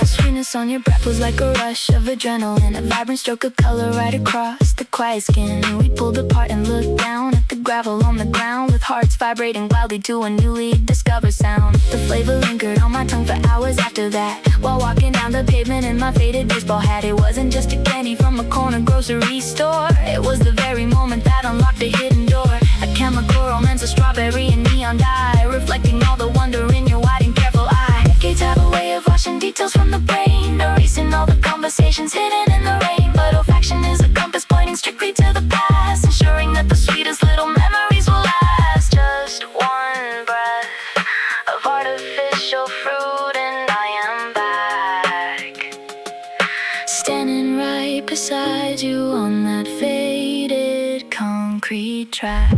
The sweetness on your breath was like a rush of adrenaline, a vibrant stroke of color right across the quiet skin. We pulled apart and looked down at the gravel on the ground, with hearts vibrating wildly to a newly discovered sound. The flavor lingered on my tongue for hours after that, while walking down the pavement in my faded baseball hat. It wasn't just a candy from a corner grocery store, it was the very moment that unlocked a hidden door, a chemical romance of strawberry and neon dye, reflecting all the wonder in your wide and careful eye. Decades have a way of washing details from the brain, erasing all the conversations hidden in the rain. But olfaction is a compass pointing strictly to the past, ensuring that the sweetest little memories will last. Just one breath of artificial fruit and I am back, standing right beside you on that faded concrete track.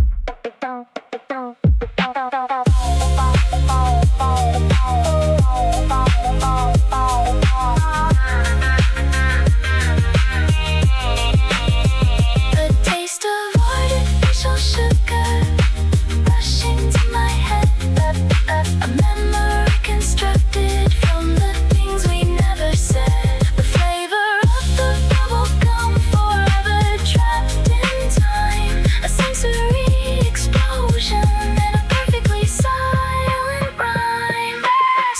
A taste of artificial sugar rushing to my head, a memory constructed from the things we never said. The flavor of the bubble gum forever trapped in time, a sensory explosion and a perfectly silent rhyme.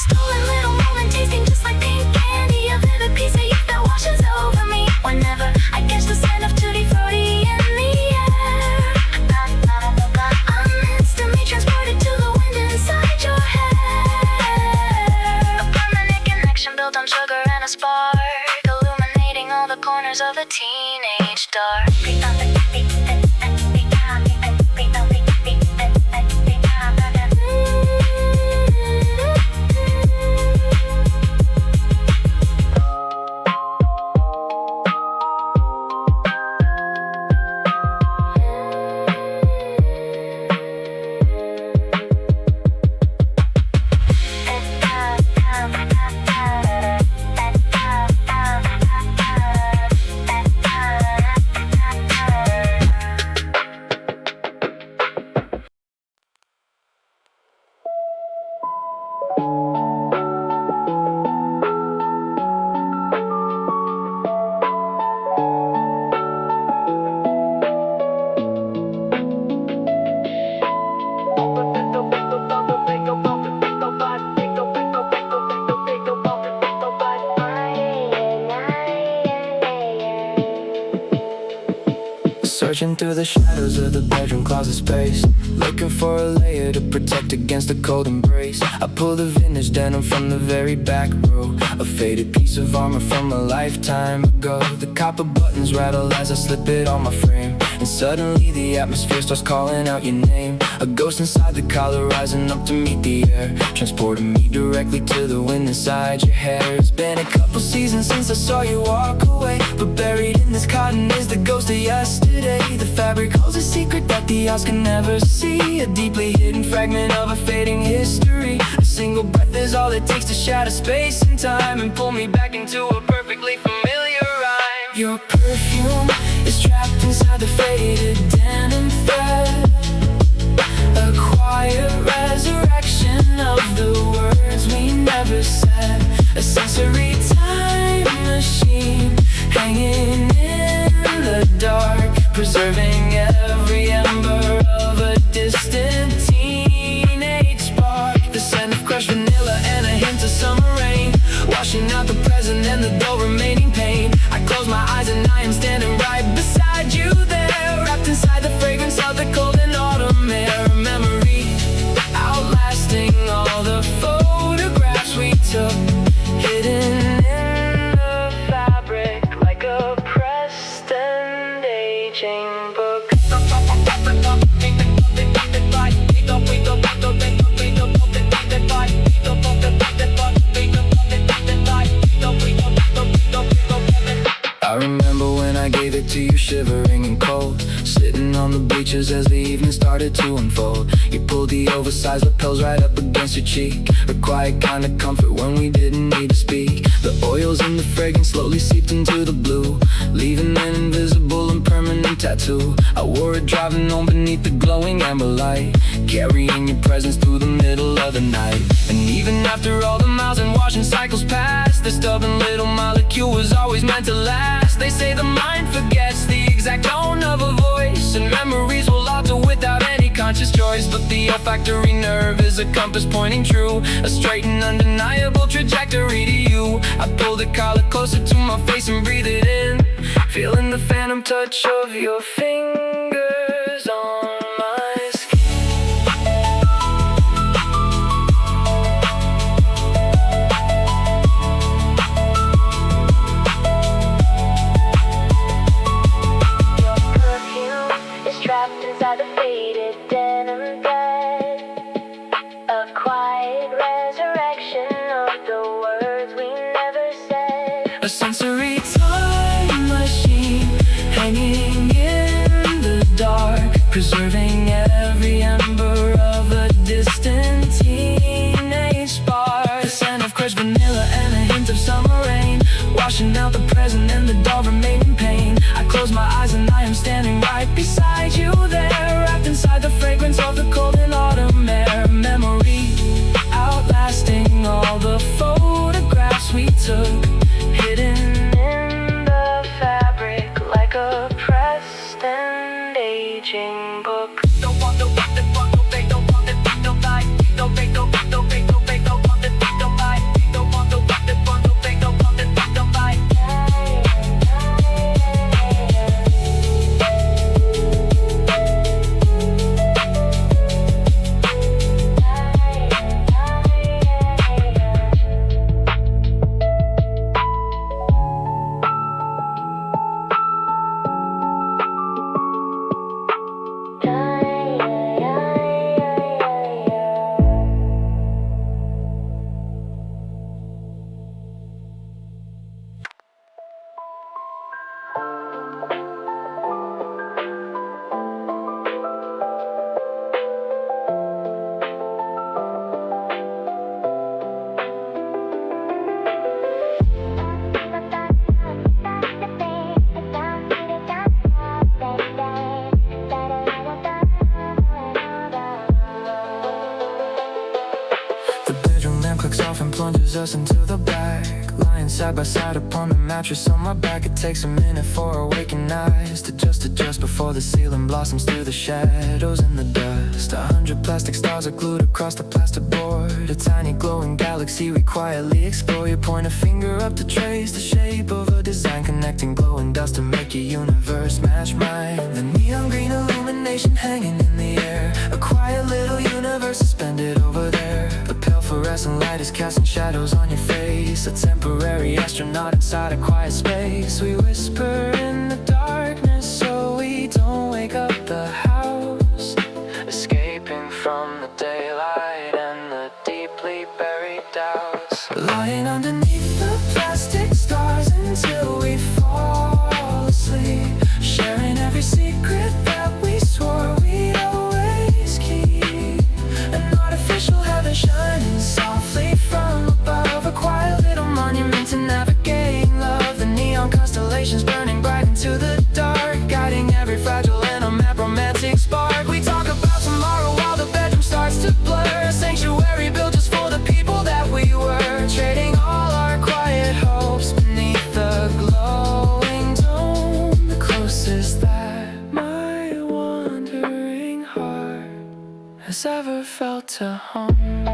Stolen little moment tasting just like pink candy, a vivid piece of youth that washes over me whenever I catch the scent of tutti frutti in the air. I'm instantly transported to the wind inside your hair, a permanent connection built on sugar and a spark, illuminating all the corners of the teenage dark. Searching through the shadows of the bedroom closet space, looking for a layer to protect against the cold embrace. I pull the vintage denim from the very back row, a faded piece of armor from a lifetime ago. The copper buttons rattle as I slip it on my frame, and suddenly the atmosphere starts calling out your name. A ghost inside the collar rising up to meet the air, transporting me directly to the wind inside your hair. It's been a couple seasons since I saw you walk away, but buried in this cotton is the ghost of yesterday. The fabric holds a secret that the eyes can never see, a deeply hidden fragment of a fading history. A single breath is is all it takes to shatter space and time and pull me back into a perfectly familiar rhyme. Your perfume is trapped inside the faded denim thread, a quiet resurrection of the words we never said, a sensory time machine hanging in the dark, preserving every ember of a distant teenage spark. The scent of crushed vanilla and a hint of summer rain, washing out the present and the dull remaining pain. I close my eyes and I am standing right beside you there, wrapped inside the fragrance of the cold and autumn air. A memory outlasting all the photographs we took, hidden in the fabric like a pressed and aging book. I remember when I gave it to you, shivering and cold, sitting on the bleachers as the evening started to unfold. You pulled the oversized lapels right up against your cheek, a quiet kind of comfort when we didn't need to speak. The oils and the fragrance slowly seeped into the blue, leaving an invisible and permanent tattoo. I wore it driving home beneath the glowing amber light, carrying your presence through the middle of the night. And even after all the miles and washing cycles passed, the stubborn little molecule was always meant to last. They say the mind forgets the exact tone of a voice, and memories will alter without any conscious choice. But the olfactory nerve is a compass pointing true, a straight and undeniable trajectory to you. I pull the collar closer to my face and breathe it in, feeling the phantom touch of your fingers on my skin. Trapped inside the faded denim bed, a quiet resurrection of the words we never said, a sensory time machine hanging in the dark, preserving every ember of a distant teenage spark. The scent of crushed vanilla and a hint of summer rain, washing out the present and the dull remaining pain. I close my eyes and I am standing right beside you there, wrapped inside the fragrance of the cold and autumn air. Memory outlasting all the photographs we took, hidden in the fabric like a pressed and aging book. Plunges us into the back, lying side by side upon the mattress on my back. It takes a minute for awakened eyes to just adjust before the ceiling blossoms through the shadows and the dust. 100 plastic stars are glued across the plasterboard, a tiny glowing galaxy we quietly explore. You point a finger up to trace the shape of a design, connecting glow and dust to make your universe match mine. The neon green illumination hanging in the air, a quiet little universe suspended over there. The pale fluorescent light is casting shadows on your face, a temporary astronaut inside a quiet space. We whisper in the darkness so we don't wake up the house, escaping from the daylight and the deeply buried doubts. Lying underneath the plastic stars until we fall asleep, sharing every secret that we swore we'd always keep. An artificial heaven shining softly from ever felt a home.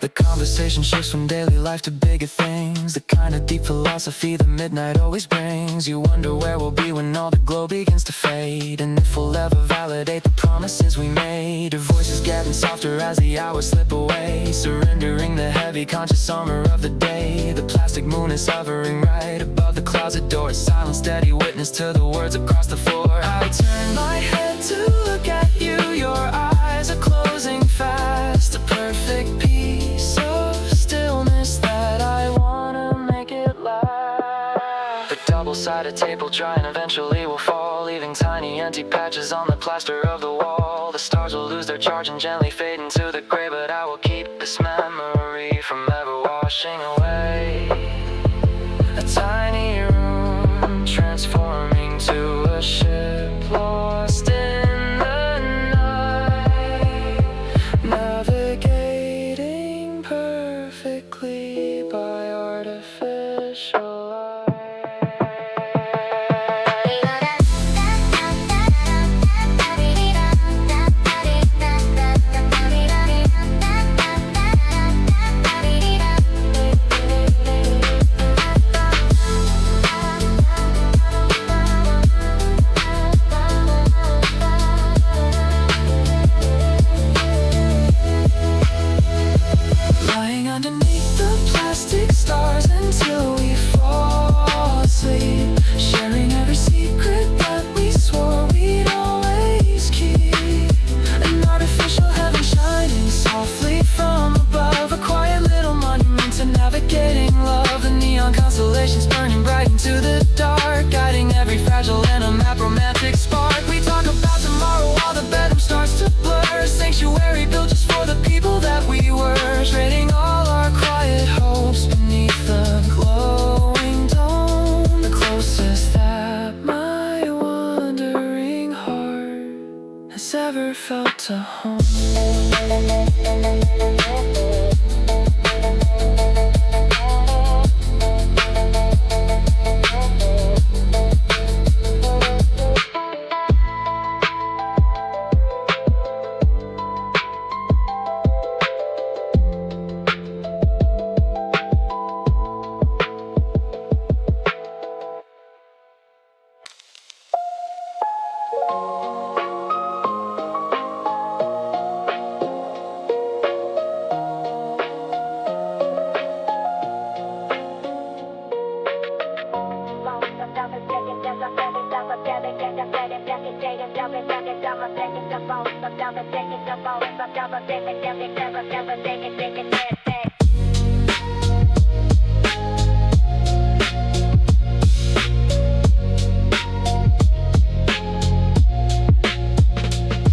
The conversation shifts from daily life to bigger things, the kind of deep philosophy that midnight always brings. You wonder where we'll be when all the glow begins to fade, and if we'll ever validate the promises we made. Our voices getting softer as the hours slip away, surrendering the heavy conscious armor of the day. The plastic moon is hovering right above the closet door, silent steady witness to the words across the floor. I turn my head to look at you, your eyes are closing fast, a perfect piece of stillness that I wanna make it last. The double-sided tape will dry and eventually will fall, leaving tiny empty patches on the plaster of the wall. The stars will lose their charge and gently fade into the gray, but I will keep this memory from ever washing away. A tiny room transforming to a ship lost in the night, navigating perfectly by artificial light. Lying underneath the plastic stars until we fall asleep, sharing every secret that we swore we'd always keep. An artificial heaven shining softly from above, a quiet little monument to navigating love. The neon constellations burning bright into the dark, guiding every fragile and a map romantic spark. We talk about tomorrow while the bedroom starts to blur, sanctuary built just for the people that we were, trading all our quiet hopes beneath the glowing dome, the closest that my wandering heart has ever felt to home.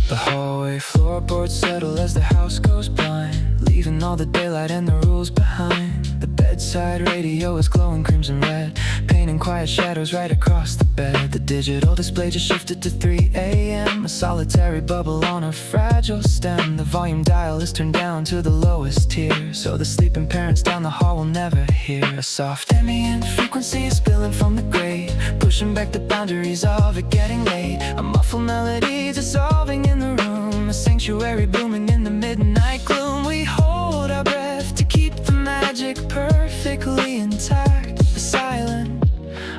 The hallway floorboards settle as the house goes blind, leaving all the daylight and the rules behind. The bedside radio is glowing crimson red, painting quiet shadows right across the bed. The digital display just shifted to 3 a.m., a solitary bubble on a fragile stem. The volume dial is turned down to the lowest tier, so the sleeping parents down the hall will never hear. A soft ambient frequency is spilling from the grate, pushing back the boundaries of it getting late. A muffled melody dissolving in the room, a sanctuary blooming in the midnight gloom. We hold our breath to keep the magic perfectly intact, a silent,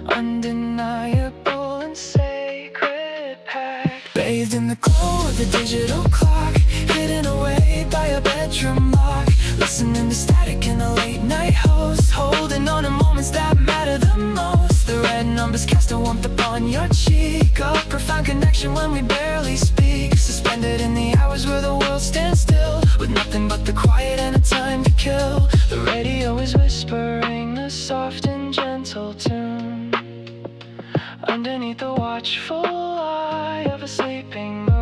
undeniable and sacred pact, bathed in the glow of the digital clock, hidden away by a bedroom lock. Listening to static in the late night host, holding on to moments that matter the most. The red numbers cast a warmth upon your cheek, a profound connection when we barely speak, suspended in the hours where the world stands still, with nothing but the quiet and a time to kill. The radio is whispering a soft and gentle tune underneath the watchful eye of a sleeping moon.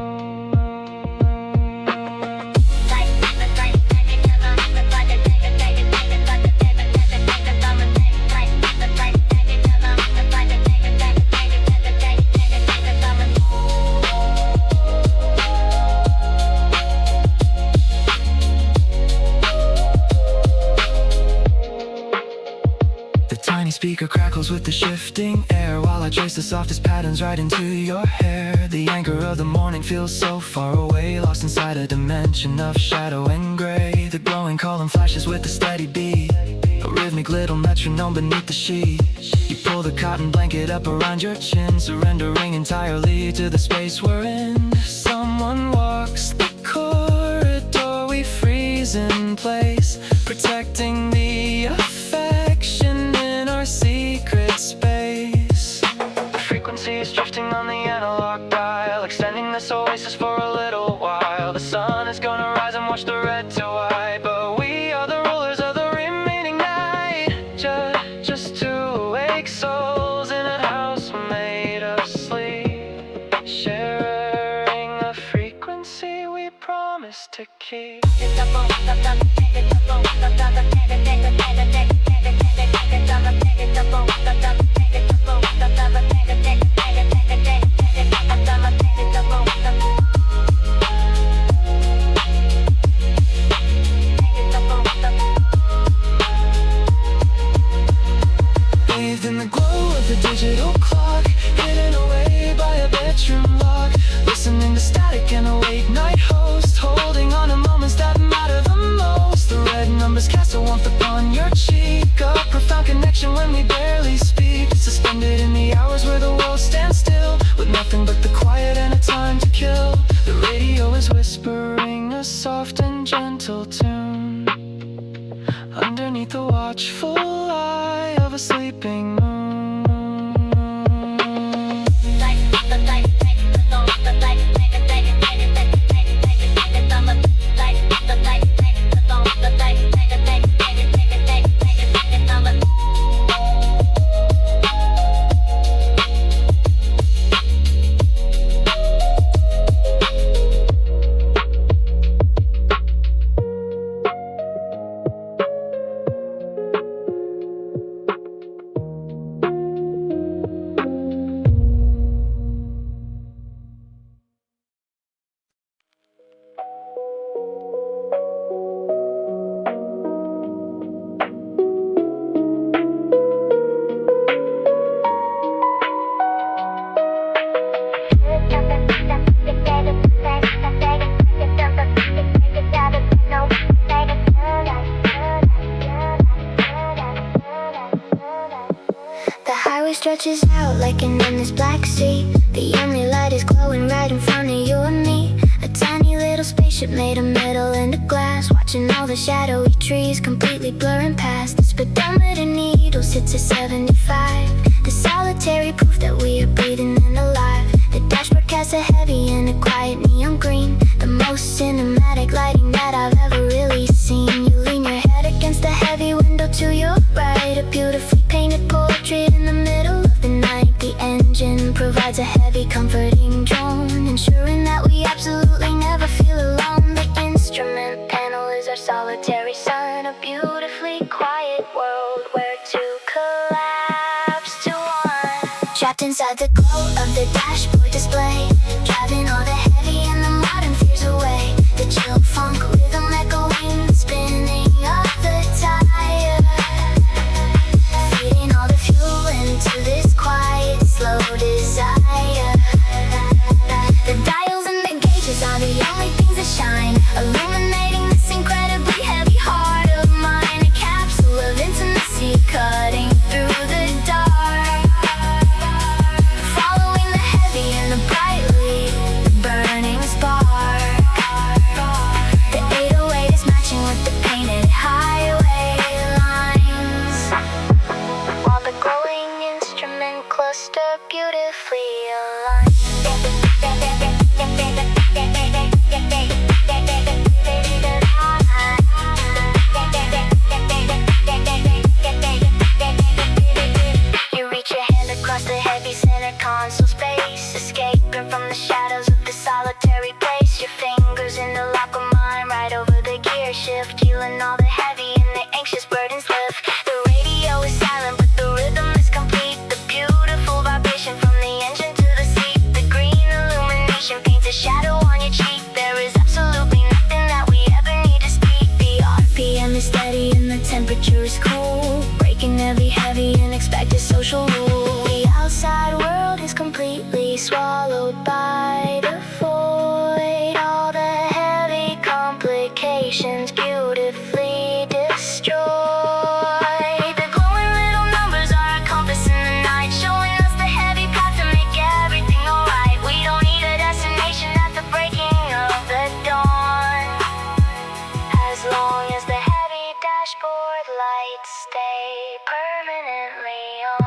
The tiny speaker crackles with the shifting air, while I trace the softest patterns right into your hair. The anchor of the morning feels so far away, lost inside a dimension of shadow and gray. The glowing column flashes with a steady beat, a rhythmic little metronome beneath the sheet. You pull the cotton blanket up around your chin, surrendering entirely to the space we're in. Someone walks the corridor, we freeze in place, protecting the affection in our secret space. The frequency is drifting on the analog dial, extending this oasis for a little while. The sun is gonna rise and wash the red to white, but we are the rulers of the remaining night. Just two awake souls in a house made of sleep, sharing a frequency we promise to keep. Bathed in the glow of the digital clock, hidden away by a bedroom lock, listening to static and a late night host, holding on to moments that matter the most. The red numbers cast a warmth upon your cheek, a profound connection when we barely speak, suspended in the hours where the world stands still, with nothing but the quiet and a time to kill. The radio is whispering a soft and gentle tune underneath the watchful eye of a sleeping moon. Stretches out like an endless black sea. The only light is glowing right in front of you and me. A tiny little spaceship made of metal and a glass, watching all the shadowy trees completely blurring past. The speedometer needle sits at 75, the solitary proof that we are breathing and alive. The dashboard casts a heavy and a quiet neon green, the most cinematic lighting that I've ever really seen. You lean your head against the heavy window to your right, a beautifully painted portrait in the middle of the night. The engine provides a heavy, comforting drone, ensuring that we absolutely never feel alone. The instrument panel is our solitary sun, a beautifully quiet world where two collapse to one. Trapped inside the glow of the dashboard display, driving all the heavy and the modern fears away. The chill funk rhythm echoing, the spinning of the tire, feeding all the fuel into this quiet, slow desire. The dials and the gauges are the only things that shine, illuminating this incredibly heavy heart of mine. A capsule of intimacy cutting through the dark, following the heavy and the brightly burning. unexpected social rule. The outside world is completely swallowed by the void. All the heavy complications beautifully destroyed. The glowing little numbers are a compass in the night, showing us the heavy path to make everything alright. We don't need a destination at the breaking of the dawn, as long as the heavy dashboard lights stay permanently on.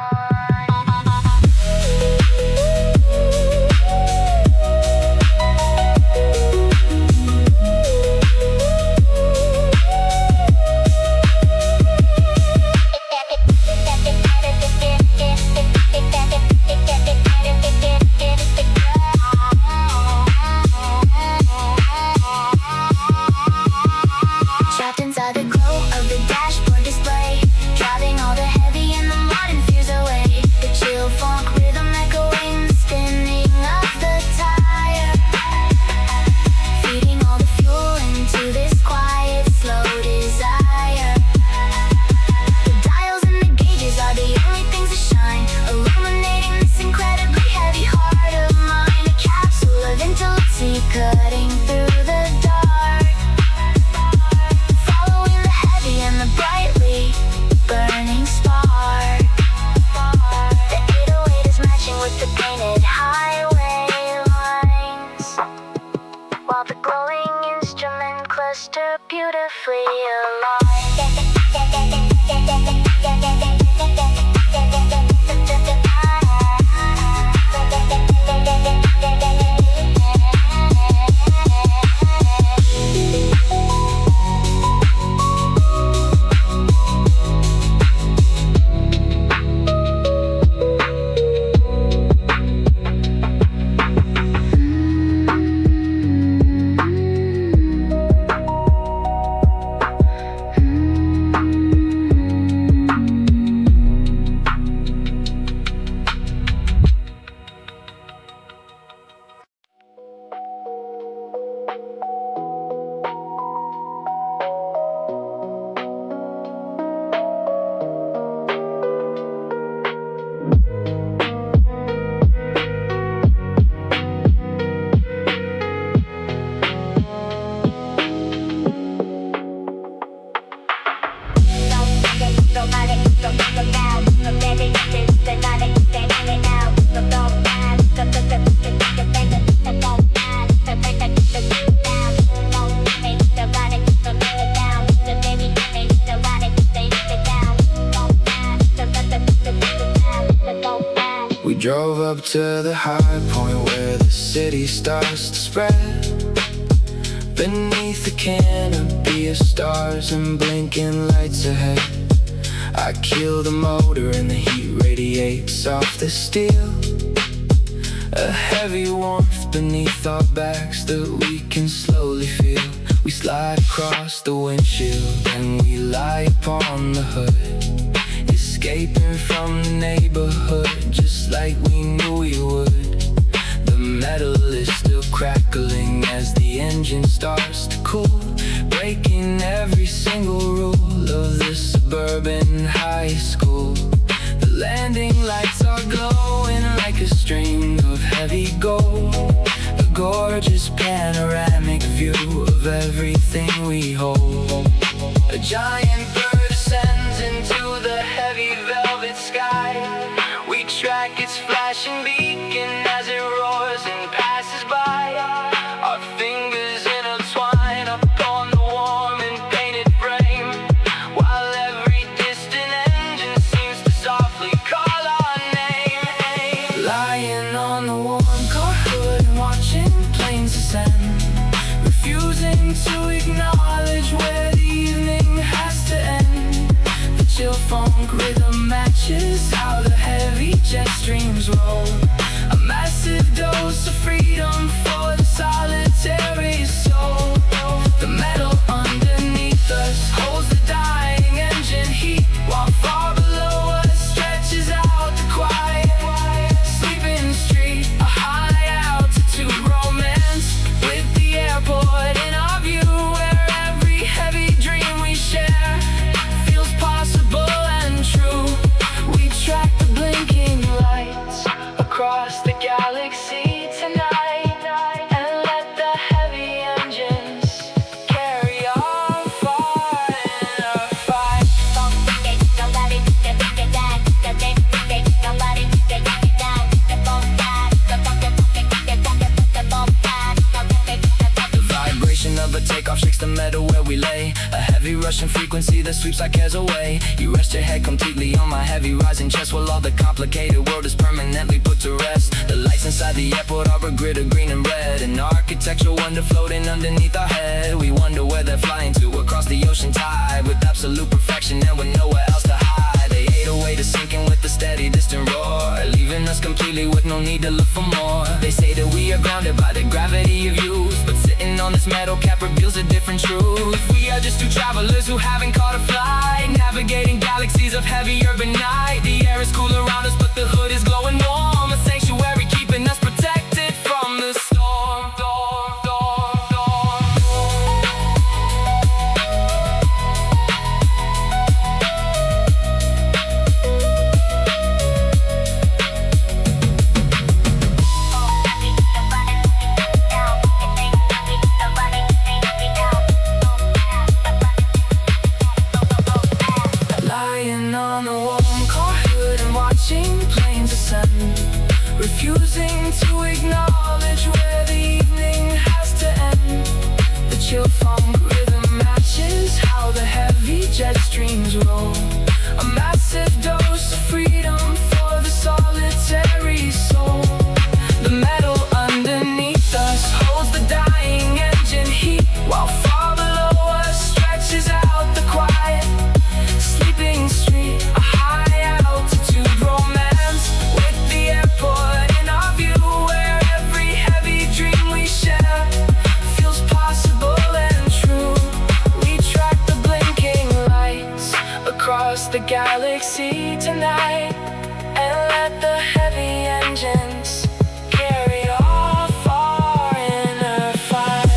Trapped inside the glow of the dashboard display, driving all the heavy and the modern fears away. The chill funk rhythm echoing the spinning of the tire, feeding all the fuel into this quiet, slow desire. The dials and the gauges are the only things that shine, illuminating this incredibly heavy heart of mine. A capsule of intellectually cutting through the dark, following the heavy and the brightly burning spark. The 808 is matching with the painted highway lines, while the glowing instrument cluster beautifully We drove up to the high point where the city starts to spread. Beneath the canopy of stars and blinking lights ahead, I kill the motor and the heat radiates off the steel. A heavy warmth beneath our backs that we can slowly feel. We slide across the windshield and we lie upon the hood, escaping from the neighborhood just like we knew we would. The metal is still crackling as the engine starts to cool, breaking every single rule of the suburban high school. The landing lights are glowing like a string of heavy gold, a gorgeous panoramic view of everything we hold. A giant bird ascends into the heavy velvet sky. We track its flashing beacon as it roars and passes by. Our fingers intertwine upon the warm and painted frame, while every distant engine seems to softly call our name. Lying on the warm car hood and watching planes ascend, refusing to acknowledge where the evening has to end. The chill funk rhythm matches how the heavy jet streams roll, a massive dose of freedom for the solitary soul. The metal underneath us holds the dying engine heat, while far below us stretches out the quiet, sleeping street. A high altitude romance with the airport in our view, where every heavy dream we share feels possible and true. We that sweeps our cares away. You rest your head completely on my heavy rising chest, while all the complicated world is permanently put to rest. The lights inside the airport are a grid of green and red, an architectural wonder floating underneath our head. We wonder where they're flying to across the ocean tide, with absolute perfection and with nowhere else to hide. They ate away to sinking with a steady distant roar, leaving us completely with no need to look for more. They say that we are grounded by the gravity of youth, but sitting on this metal cap reveals a different truth. We are just two travelers who haven't caught a flight, navigating galaxies of heavy urban night. The air is cool around us, but the hood is glowing warm, a sanctuary keeping us protected from the storm. Refusing to acknowledge where the evening has to end. The chillphonk rhythm matches how the heavy jet streams roll, a massive dose of freedom for the solitary soul. The metal underneath us holds the dying engine heat, while far below us stretches out the quiet sleeping street. A high altitude romance with the airport in our view, where every heavy dream we share feels possible and true. We track the blinking lights across the galaxy tonight, and let the heavy engines carry off our inner fight.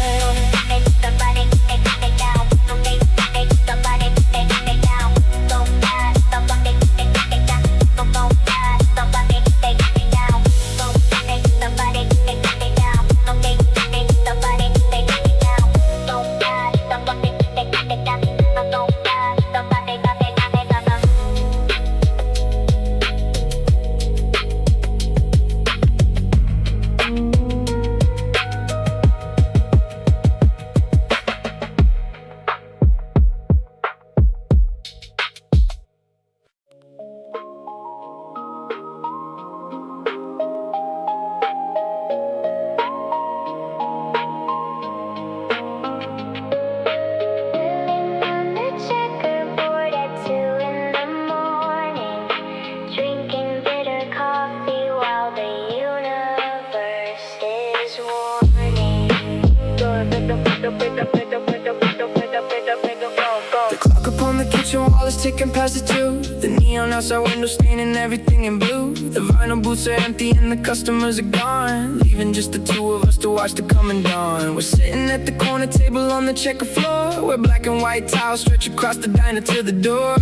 The clock upon the kitchen wall is ticking past the 2. The neon outside window staining everything in blue. The vinyl booths are empty and the customers are gone, leaving just the two of us to watch the coming dawn. We're sitting at the corner table on the checker floor, where black and white tiles stretch across the diner to the door.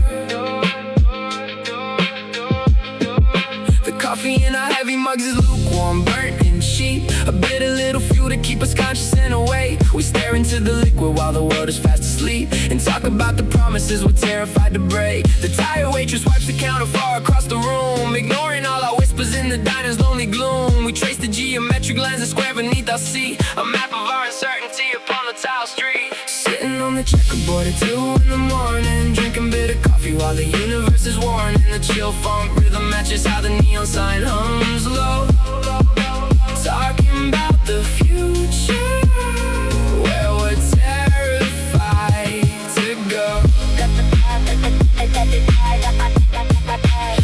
The coffee in our heavy mugs is lukewarm, burnt and cheap, a bit of little fuel to keep us conscious and awake. We stare into the liquid while the world is fast asleep, and talk about the promises we're terrified to break. The tired waitress wipes the counter far across the room, ignoring all our whispers in the diner's lonely gloom. We trace the geometric lines of square beneath our seat, a map of our uncertainty upon the tile street. Sitting on the checkerboard at 2 in the morning, drinking bitter coffee while the universe is warning. The chillphonk rhythm matches how the neon sign hums low, talking about the future, where we're terrified to go.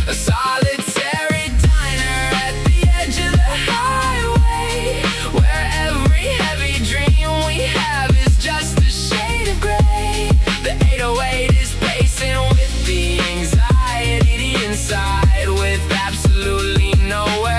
A solitary diner at the edge of the highway, where every heavy dream we have is just a shade of gray. The 808 is pacing with the anxiety inside, with absolutely nowhere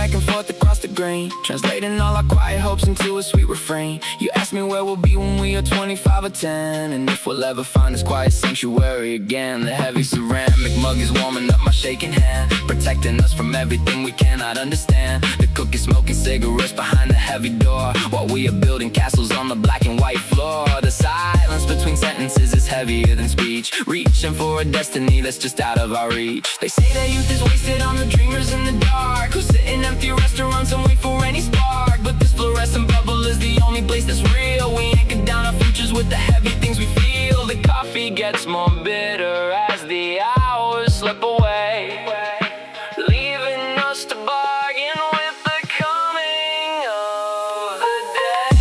back and forth across the grain, translating all our quiet hopes into a sweet refrain. You ask me where we'll be when we are 25 or 10, and if we'll ever find this quiet sanctuary again. The heavy ceramic mug is warming up my shaking hand, protecting us from everything we cannot understand. The cook is smoking cigarettes behind the heavy door, while we are building castles on the black and white floor. The silence between sentences is heavier than speech, reaching for a destiny that's just out of our reach. They say that youth is wasted on the dreamers in the dark, who sit in empty restaurants and wait for any spark. But this fluorescent bubble is the only place that's real. We anchor down our futures with the heavy things we feel. The coffee gets more bitter as the hours slip away, leaving us to bargain with the coming of the day.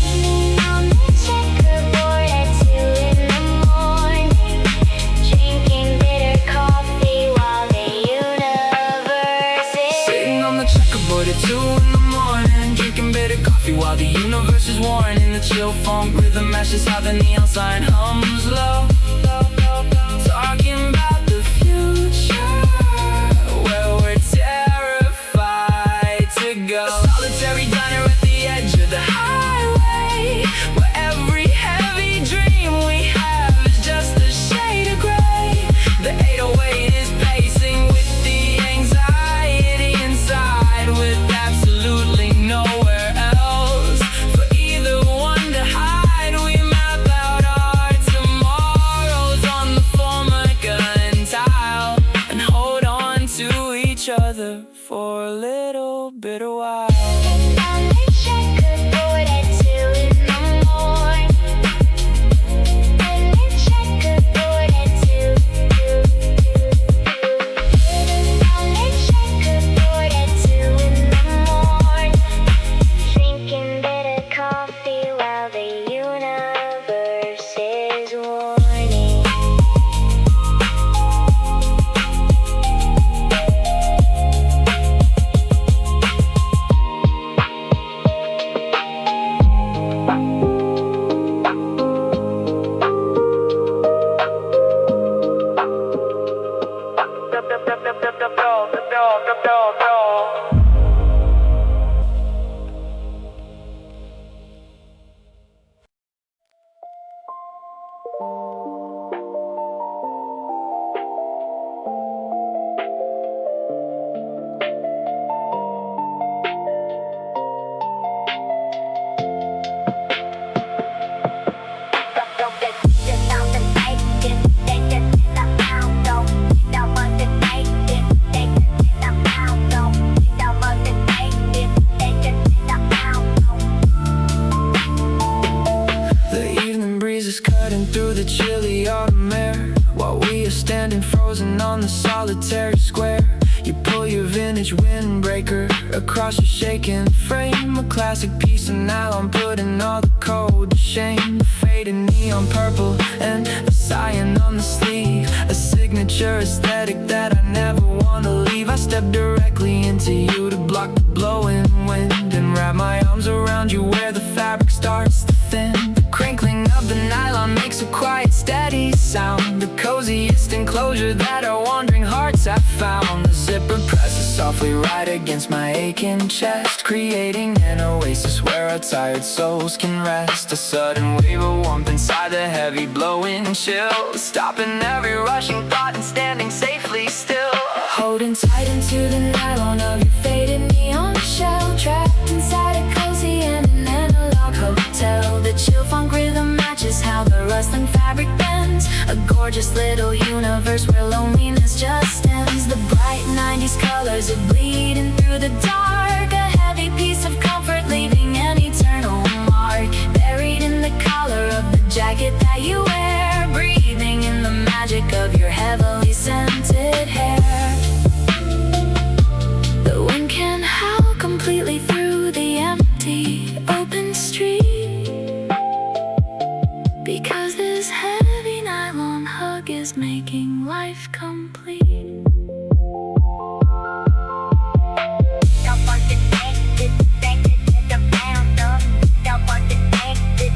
Sitting on the checkerboard at 2 in the morning, drinking bitter coffee while the universe is. Sitting on the checkerboard at 2 in the morning, drinking bitter coffee while the universe is warning. The chill funk rhythm matches how the neon sign hums low, talking about the future, where we're terrified to go. A solitary diner at the edge of the highway, where every heavy dream we have is just a shade of gray. The 808 is pacing with the anxiety inside, with absolutely nowhere else for either one to hide. We map out our tomorrows on the formica and tile, and hold on to each other for a little bit of while. On the checkerboard at 2 in the morning, on the checkerboard at 2. On the checkerboard at 2 in the morning, drinking bitter coffee while the universe is warning. The evening breeze is cutting through the chilly autumn air, while we are standing frozen on the solitary square. You pull your vintage windbreaker across your shaking frame, a classic piece of nylon putting all the cold to shame. The faded neon purple and the cyan on the sleeve, a signature aesthetic that I never want to leave. I step directly into you to block the blowing wind, and wrap my arms around you where the fabric starts to thin. The crinkling of the nylon makes a quiet, steady sound, the coziest enclosure that our wandering hearts have found. The zipper presses softly right against my aching chest, creating an oasis where our tired souls can rest. A sudden wave of warmth inside the heavy blowing chill, stopping every rushing thought and standing safely still. Holding tight into the nylon of your faded neon shell, trapped inside a cozy and an analog hotel. The chill funk rhythm matches how the rustling fabric bends, a gorgeous little universe where loneliness just ends. The bright 90s colors are bleeding through the dark, a heavy piece of comfort leaving an eternal mark, buried in the collar of the jacket that you wear, breathing in the magic of your heavily scented hair. The wind can howl completely through the empty open street, because this heavy nylon hug is making life complete. Don't want to take it, the pound up. Don't want to take it,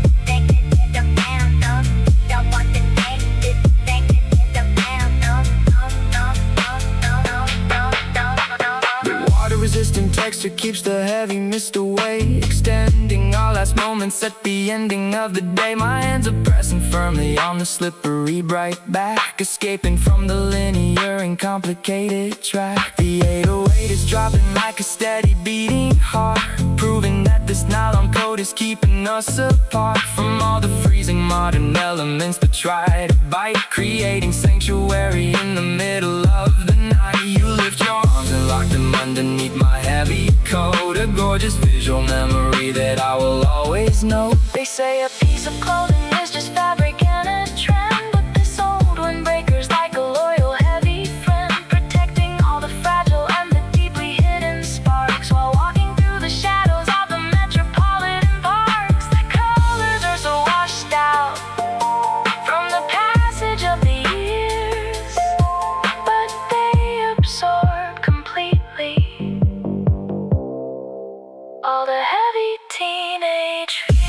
keeps the heavy mist away, extending our last moments at the ending of the day. My hands are pressing firmly on the slippery bright back, escaping from the linear and complicated track. The 808 is dropping like a steady beating heart, proving that this nylon code is keeping us apart from all the freezing modern elements that try to bite, creating sanctuary in the middle of the night. You lift your arms and lock them underneath my heavy coat, a gorgeous visual memory that I will always know. They say a piece of clothing is just fabric and a trend, but this old windbreaker's like a loyal heavy friend, protecting all the fragile and the deeply hidden sparks while walking through the shadows of the metropolitan parks. The colors are so washed out from the passage of the years, but they absorb completely all the heavy teenage fears.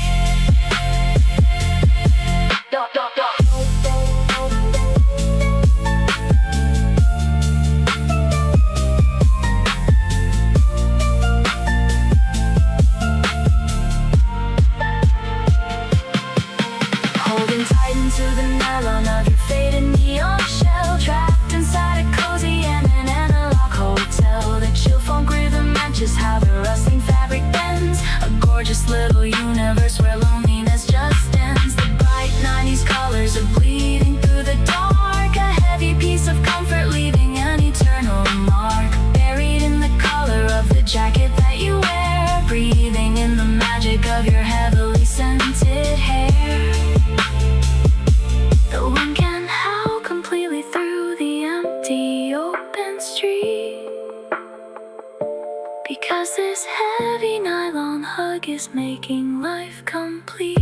Holding tight into the nylon of your faded neon shell, trapped inside a cozy and an analog hotel. The chillphonk rhythm matches how the rustling fabric bends, a gorgeous little universe where loneliness just ends. The bright 90s colors are bleeding through the dark, a heavy piece of comfort leaving an eternal mark, buried in the color of the jacket that you wear, breathing in the magic of your heavily scented hair. The wind can howl completely through the empty open street, because this heavy nylon hug is making life complete.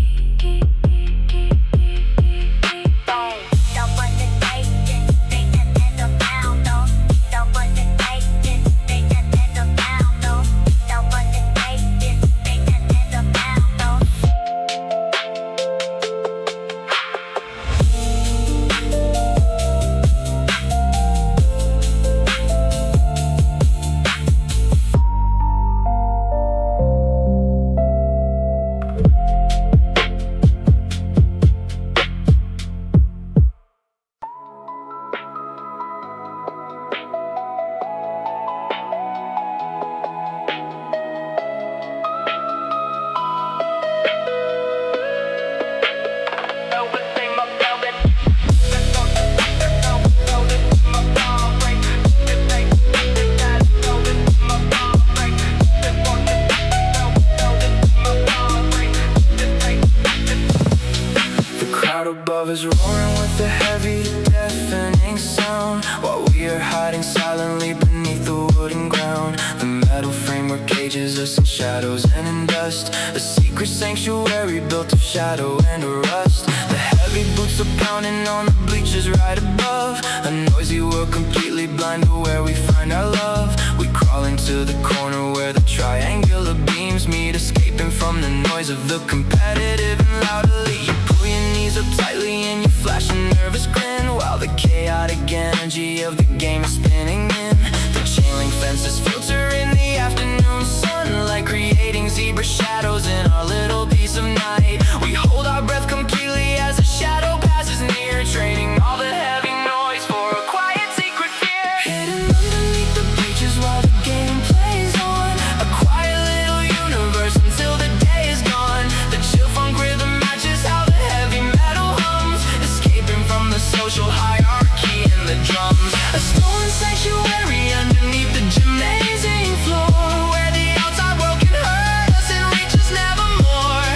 Is roaring with a heavy, deafening sound, while we are hiding silently beneath the wooden ground. The metal framework cages us in shadows and in dust, a secret sanctuary built of shadow and rust. The heavy boots are pounding on the bleachers right above, a noisy world completely blind to where we find our love. We crawl into the corner where the triangular beams meet, escaping from the noise of the competitive and loud elite. You pull your knees up tightly and you flash a nervous grin, while the chaotic energy of the game is spinning in. The chain link fences filter in the afternoon sunlight, creating zebra shadows in our little piece of night. We hold our breath completely as a shadow passes near, trading all the heavy noise for a quiet secret fear. Hidden underneath the bleachers while the game plays on, a quiet little universe until the day is gone. The chillphonk rhythm matches how the heavy metal hums, escaping from the social hierarchy and the drums. A stolen sanctuary underneath the gymnasium floor, where the outside world can hurt us and reach us nevermore.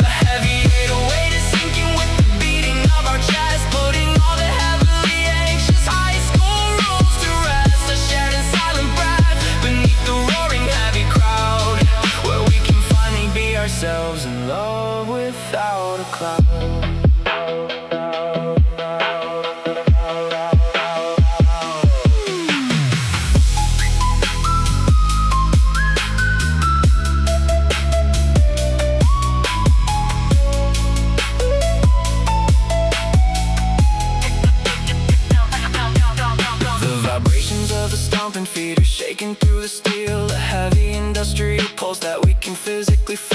The heavy 808 is sinking with the beating of our chest, putting all the heavily anxious high school rules to rest. A shared and silent breath beneath the roaring heavy crowd, where we can finally be ourselves in love without a cloud. The vibrations of the stomping feet are shaking through the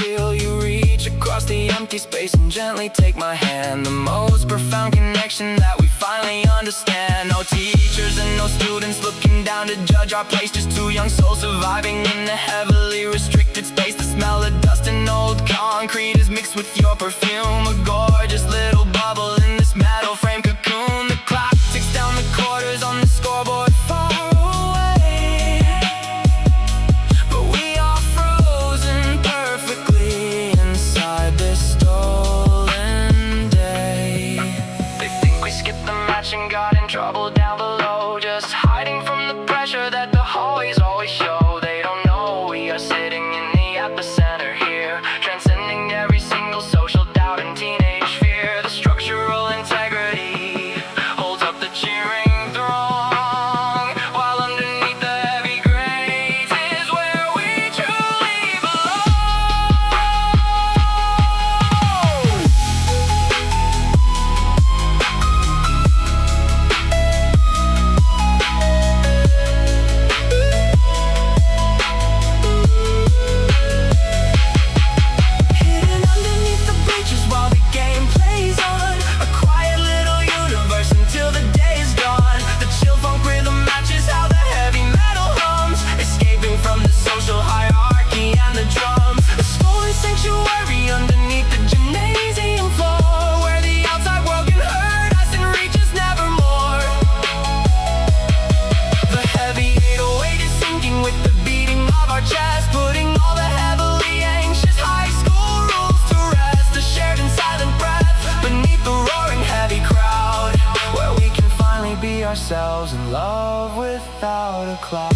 feel you reach across the empty space and gently take my hand. The most profound connection that we finally understand. No teachers and no students looking down to judge our place. Just two young souls surviving in a heavily restricted space. The smell of dust and old concrete is mixed with your perfume. A gorgeous little bubble in this metal frame cocoon. The clock ticks down the quarters on the scoreboard far away, but we are frozen perfectly inside this stolen day. They think we skipped the match and got in trouble down below, just hiding from the pressure that the hallways always show. They don't know we are sitting in the epicenter here, transcending every single social doubt and teenage fear. The structural integrity holds up the cheering throng, while underneath the heavy grates is where we truly belong. Hidden underneath the bleachers while the game plays on, a quiet little universe until the day is gone. The chill funk rhythm matches how the heavy metal hums, escaping from the social hierarchy and the drums. A stolen sanctuary underneath the gymnasium floor, where the outside world can hurt us and reach us nevermore. The heavy 808 is sinking with the beating of our chest, putting all the heavily anxious high school rules to rest. A shared and silent breath beneath the roaring heavy crowd, where we can finally be ourselves in love without a cloud.